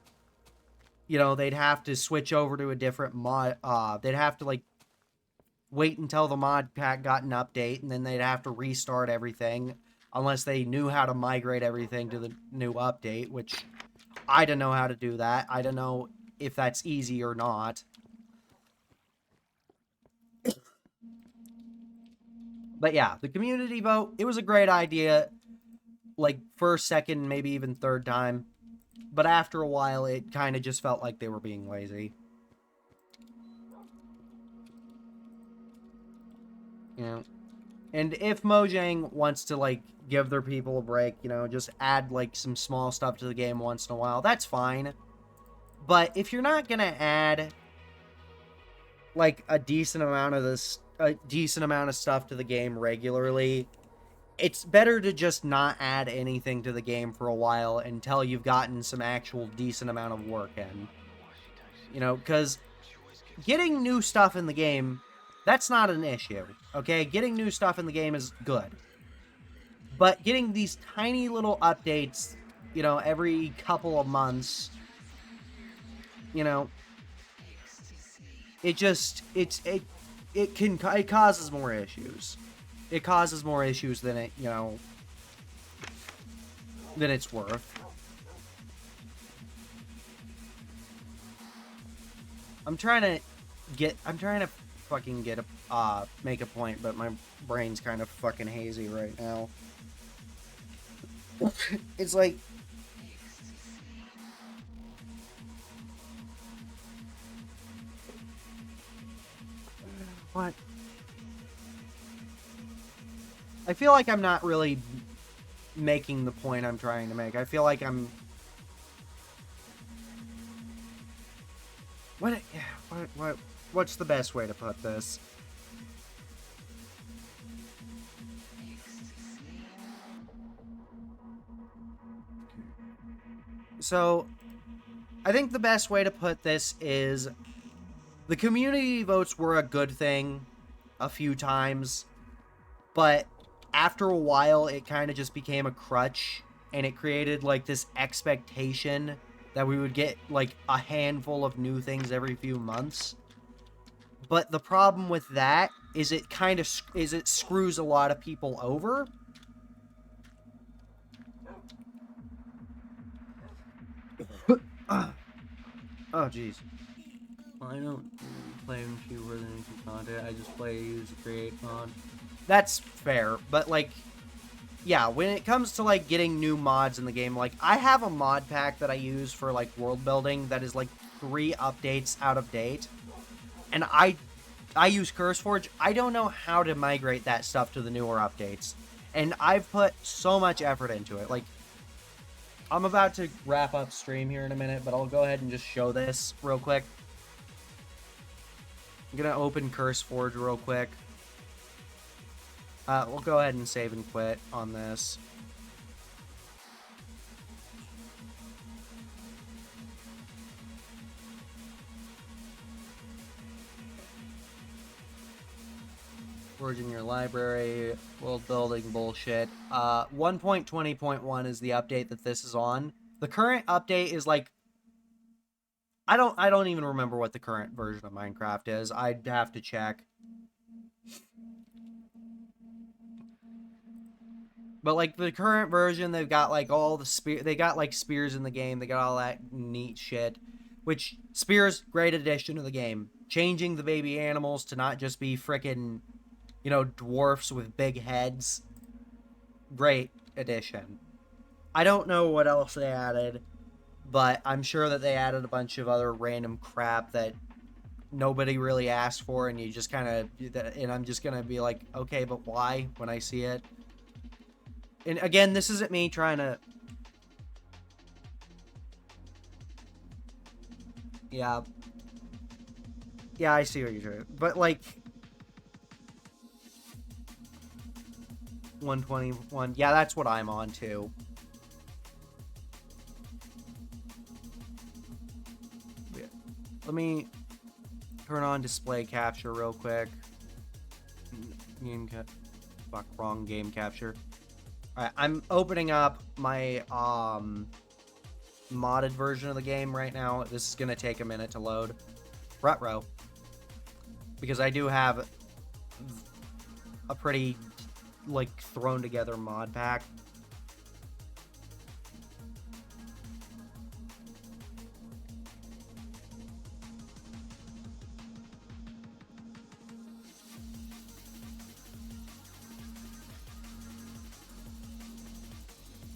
you know, they'd have to switch over to a different mod. They'd have to, like, wait until the mod pack got an update, and then they'd have to restart everything unless they knew how to migrate everything to the new update, which I don't know how to do that. I don't know if that's easy or not. But yeah, the community vote, it was a great idea. Like, first, second, maybe even third time. But after a while, it kind of just felt like they were being lazy. You know? And if Mojang wants to, like, give their people a break, you know, just add, like, some small stuff to the game once in a while, that's fine. But if you're not gonna add, like, a decent amount of stuff to the game regularly, it's better to just not add anything to the game for a while until you've gotten some actual decent amount of work in. You know, because getting new stuff in the game, that's not an issue, okay? Getting new stuff in the game is good. But getting these tiny little updates, you know, every couple of months, you know, it causes more issues. It causes more issues than it, you know, than it's worth. I'm trying to fucking make a point, but my brain's kind of fucking hazy right now. It's like, what? I feel like I'm not really making the point I'm trying to make. I feel like I'm... What's the best way to put this? So, I think the best way to put this is the community votes were a good thing a few times, but after a while, it kind of just became a crutch, and it created, like, this expectation that we would get, like, a handful of new things every few months. But the problem with that is it screws a lot of people over. Oh, jeez. Well, I don't play MQ for the new content. I just play use create mod. That's fair, but, like, yeah, when it comes to, like, getting new mods in the game, like, I have a mod pack that I use for, like, world building that is, like, 3 updates out of date. And I use CurseForge. I don't know how to migrate that stuff to the newer updates. And I've put so much effort into it. Like, I'm about to wrap up stream here in a minute, but I'll go ahead and just show this real quick. I'm gonna open CurseForge real quick. We'll go ahead and save and quit on this. Forging your library, world building bullshit. 1.20.1 is the update that this is on. The current update is like, I don't even remember what the current version of Minecraft is. I'd have to check. But like the current version, they've got like all the they got like spears in the game. They got all that neat shit. Which spears, great addition to the game. Changing the baby animals to not just be frickin', you know, dwarfs with big heads. Great addition. I don't know what else they added, but I'm sure that they added a bunch of other random crap that nobody really asked for, and you just kind of, and I'm just gonna be like, okay, but why when I see it? And again, this isn't me trying to... Yeah. Yeah, I see what you're doing. But, like... 121. Yeah, that's what I'm on, too. Yeah. Let me turn on display capture real quick. Fuck, wrong game capture. Alright, I'm opening up my, modded version of the game right now. This is gonna take a minute to load. Ruh-roh. Because I do have a pretty, like, thrown together mod pack.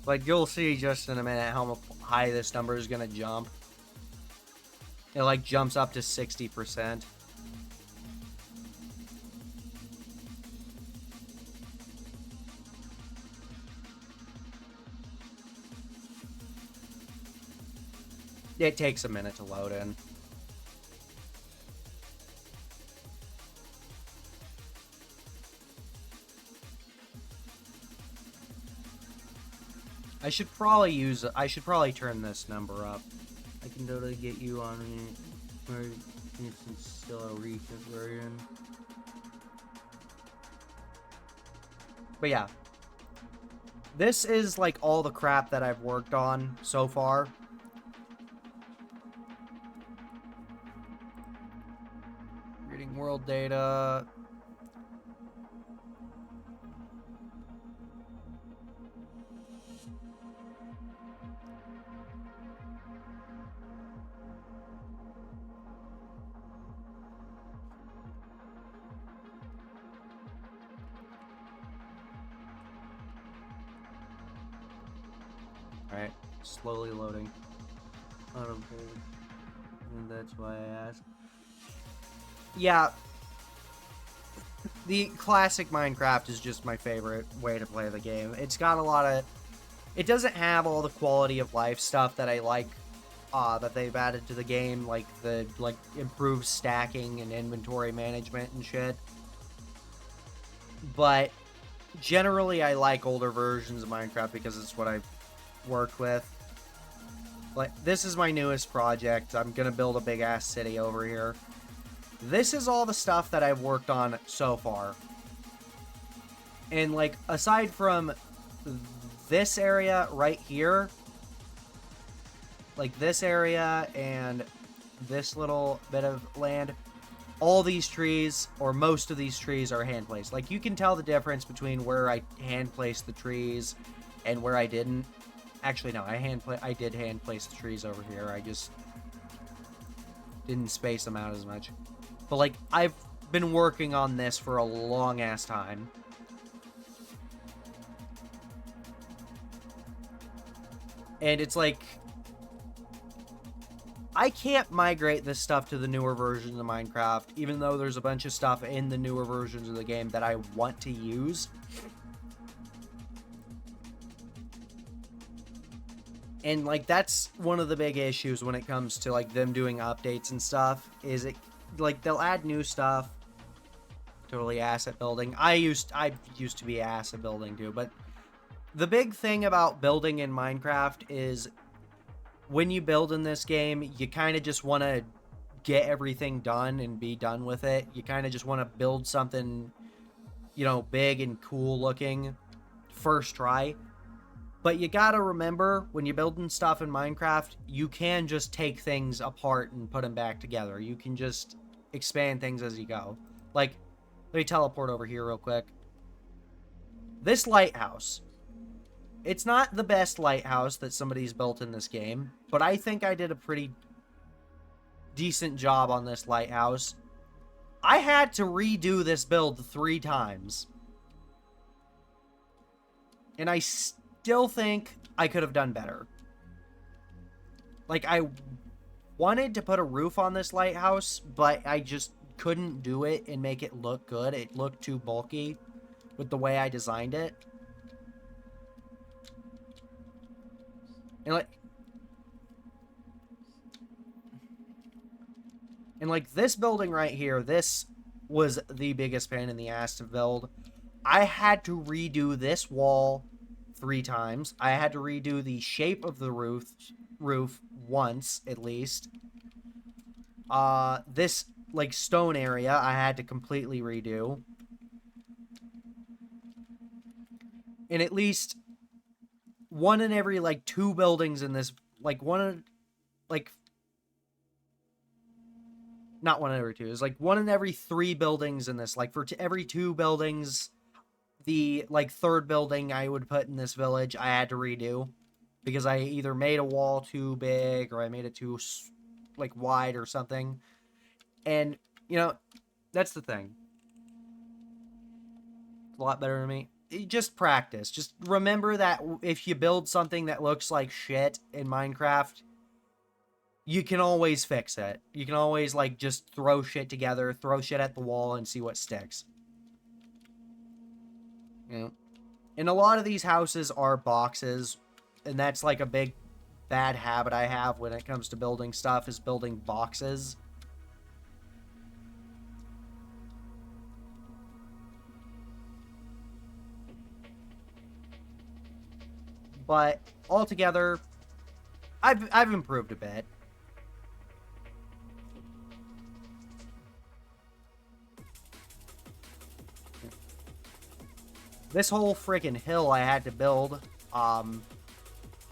Like, you'll see just in a minute how high this number is gonna jump. It, like, jumps up to 60%. It takes a minute to load in. I should probably turn this number up. I can totally get you on for instance still a recent version. But yeah. This is like all the crap that I've worked on so far. Reading world data. Alright, slowly loading. And that's why I asked. Yeah. The classic Minecraft is just my favorite way to play the game. It's got a lot of... It doesn't have all the quality of life stuff that I like, that they've added to the game, like the, improved stacking and inventory management and shit. But generally I like older versions of Minecraft because it's what I've worked with. Like, this is my newest project. I'm gonna build a big-ass city over here. This is all the stuff that I've worked on so far. And, like, aside from this area right here, like this area and this little bit of land, all these trees, or most of these trees, are hand-placed. Like, you can tell the difference between where I hand-placed the trees and where I didn't. Actually, no, I did hand-place the trees over here. I just didn't space them out as much. But, like, I've been working on this for a long-ass time. And it's like, I can't migrate this stuff to the newer versions of Minecraft, even though there's a bunch of stuff in the newer versions of the game that I want to use. And, like, that's one of the big issues when it comes to, like, them doing updates and stuff, is it, like, they'll add new stuff. Totally asset building. I used to be asset building too, but the big thing about building in Minecraft is when you build in this game, you kind of just want to get everything done and be done with it. You kind of just want to build something you know, big and cool looking first try. But you gotta remember, when you're building stuff in Minecraft, you can just take things apart and put them back together. You can just expand things as you go. Like, let me teleport over here real quick. This lighthouse. It's not the best lighthouse that somebody's built in this game, but I think I did a pretty decent job on this lighthouse. I had to redo this build 3 times. And I still think I could have done better. Like, I wanted to put a roof on this lighthouse, but I just couldn't do it and make it look good. It looked too bulky with the way I designed it. And like this building right here, this was the biggest pain in the ass to build. I had to redo this wall 3 times. I had to redo the shape of the roof once at least. This like stone area I had to completely redo. And at least one in every like 2 buildings in this, like not one in every 2. It's like one in every 3 buildings in this. Like for every 2 buildings, the like 3rd building I would put in this village, I had to redo because I either made a wall too big or I made it too like wide or something. And you know, that's the thing. It's a lot better than me. Just practice. Just remember that if you build something that looks like shit in Minecraft, you can always fix it. You can always, like, just throw shit together, throw shit at the wall, and see what sticks. You know? And a lot of these houses are boxes, and that's, like, a big bad habit I have when it comes to building stuff, is building boxes. But, altogether, I've improved a bit. This whole freaking hill I had to build,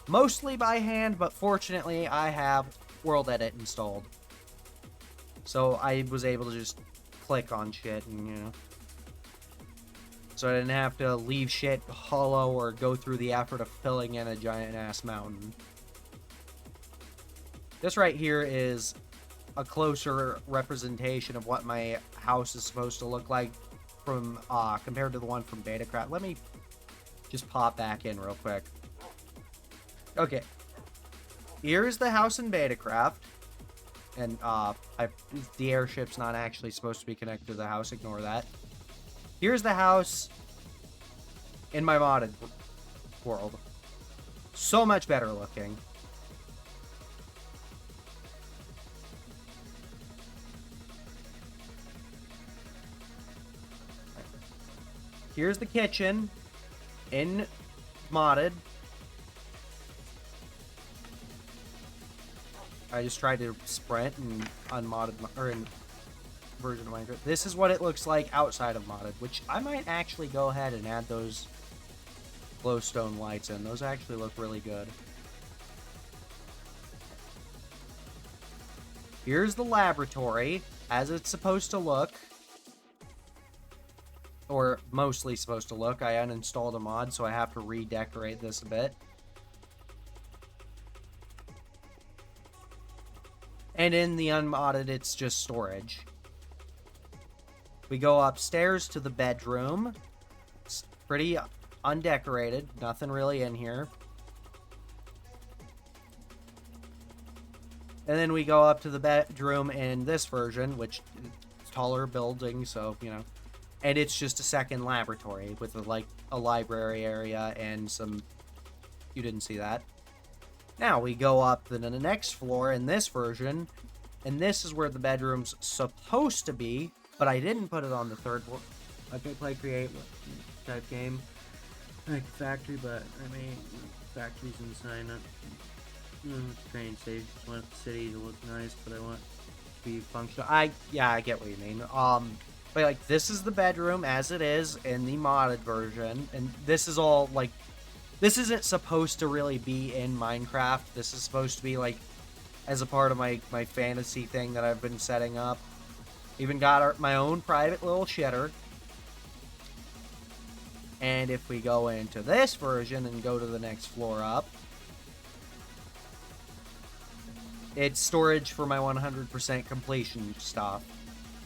mostly by hand, but fortunately I have World Edit installed. So I was able to just click on shit and, you know. So I didn't have to leave shit hollow or go through the effort of filling in a giant-ass mountain. This right here is a closer representation of what my house is supposed to look like from compared to the one from Betacraft. Let me just pop back in real quick. Okay. Here's the house in Betacraft. And the airship's not actually supposed to be connected to the house. Ignore that. Here's the house in my modded world. So much better looking. Here's the kitchen in modded. I just tried to sprint and unmodded, or in version of Minecraft. This is what it looks like outside of modded, which I might actually go ahead and add those glowstone lights in. Those actually look really good. Here's the laboratory as it's supposed to look. Or mostly supposed to look. I uninstalled a mod, so I have to redecorate this a bit. And in the unmodded, it's just storage. We go upstairs to the bedroom. It's pretty undecorated. Nothing really in here. And then we go up to the bedroom in this version, which is taller building, so, you know. And it's just a second laboratory with a library area and some... You didn't see that. Now we go up to the next floor in this version, and this is where the bedroom's supposed to be, but I didn't put it on the 3rd floor. I could play create type game like a factory, but I mean factories inside, not train station. I want the city to look nice, but I want it to be functional. Yeah, I get what you mean. But, like, this is the bedroom as it is in the modded version. And this is all, like, this isn't supposed to really be in Minecraft. This is supposed to be, like, as a part of my fantasy thing that I've been setting up. Even got my own private little shitter. And if we go into this version and go to the next floor up, it's storage for my 100% completion stuff.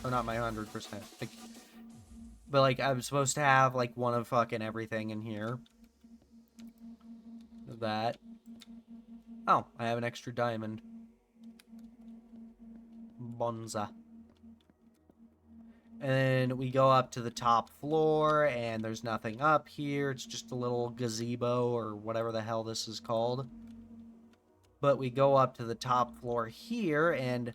Or not my 100%. But, like, I'm supposed to have, like, one of fucking everything in here. That. Oh, I have an extra diamond. Bonza. And then we go up to the top floor, and there's nothing up here. It's just a little gazebo, or whatever the hell this is called. But we go up to the top floor here, and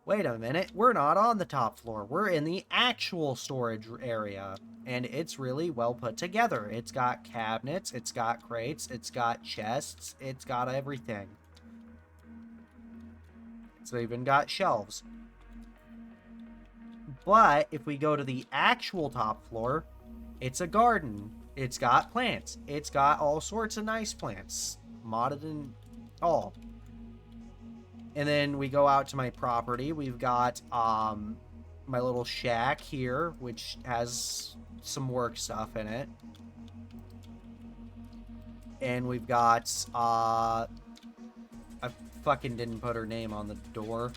wait a minute, we're not on the top floor. We're in the actual storage area, and it's really well put together. It's got cabinets, it's got crates, it's got chests, it's got everything. It's even got shelves. But if we go to the actual top floor, it's a garden. It's got plants. It's got all sorts of nice plants, modded and all. And then we go out to my property. We've got my little shack here, which has some work stuff in it. And we've got I fucking didn't put her name on the door.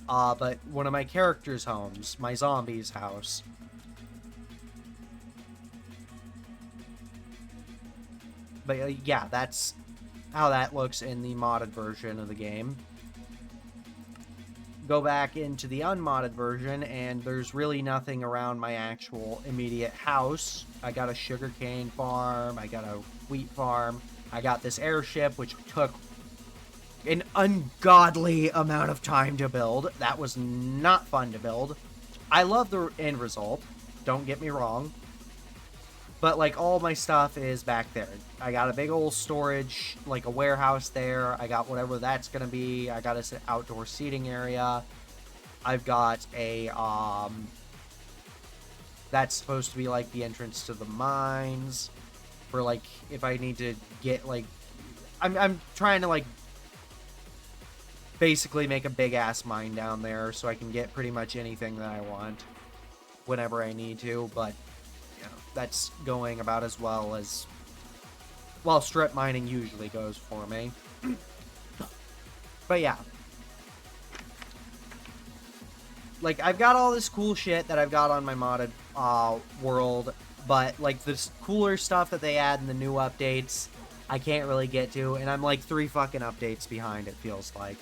But one of my characters' homes, my zombie's house. But yeah, that's how that looks in the modded version of the game. Go back into the unmodded version, and there's really nothing around my actual immediate house. I got a sugarcane farm, I got a wheat farm, I got this airship, which took an ungodly amount of time to build. That was not fun to build. I love the end result, don't get me wrong. But, like, all my stuff is back there. I got a big old storage, like a warehouse there. I got whatever that's gonna be. I got an outdoor seating area. I've got a, that's supposed to be, like, the entrance to the mines. For, like, if I need to get, like, I'm trying to, like, basically make a big-ass mine down there so I can get pretty much anything that I want whenever I need to, but that's going about as well as, well, strip mining usually goes for me. But yeah. Like, I've got all this cool shit that I've got on my modded world, but, like, this cooler stuff that they add in the new updates, I can't really get to, and I'm, like, 3 fucking updates behind, it feels like.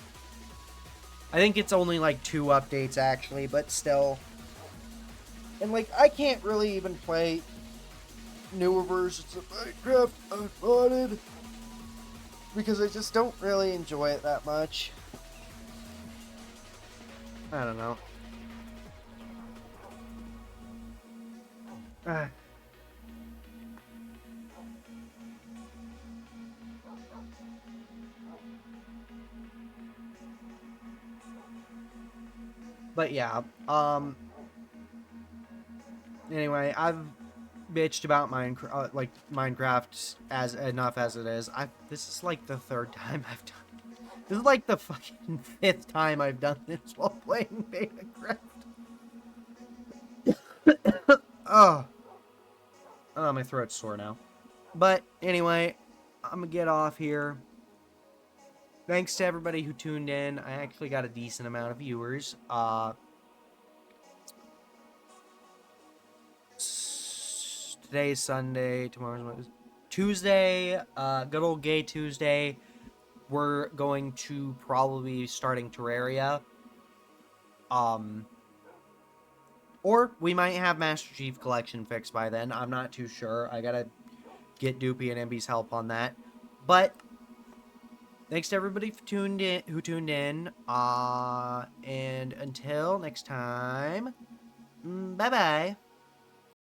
I think it's only, like, 2 updates, actually, but still. And, like, I can't really even play newer versions of Minecraft unmodded because I just don't really enjoy it that much. I don't know. But yeah, anyway, I've bitched about Minecraft, like Minecraft as enough as it is. This is like the 3rd time I've done. This is like the fucking 5th time I've done this while playing Betacraft. Oh, my throat's sore now. But anyway, I'm gonna get off here. Thanks to everybody who tuned in. I actually got a decent amount of viewers. Today's Sunday, tomorrow's Tuesday, good old gay Tuesday. We're going to probably be starting Terraria. Or we might have Master Chief Collection fixed by then. I'm not too sure. I gotta get Doopy and MB's help on that. But thanks to everybody who tuned in. And until next time, bye-bye.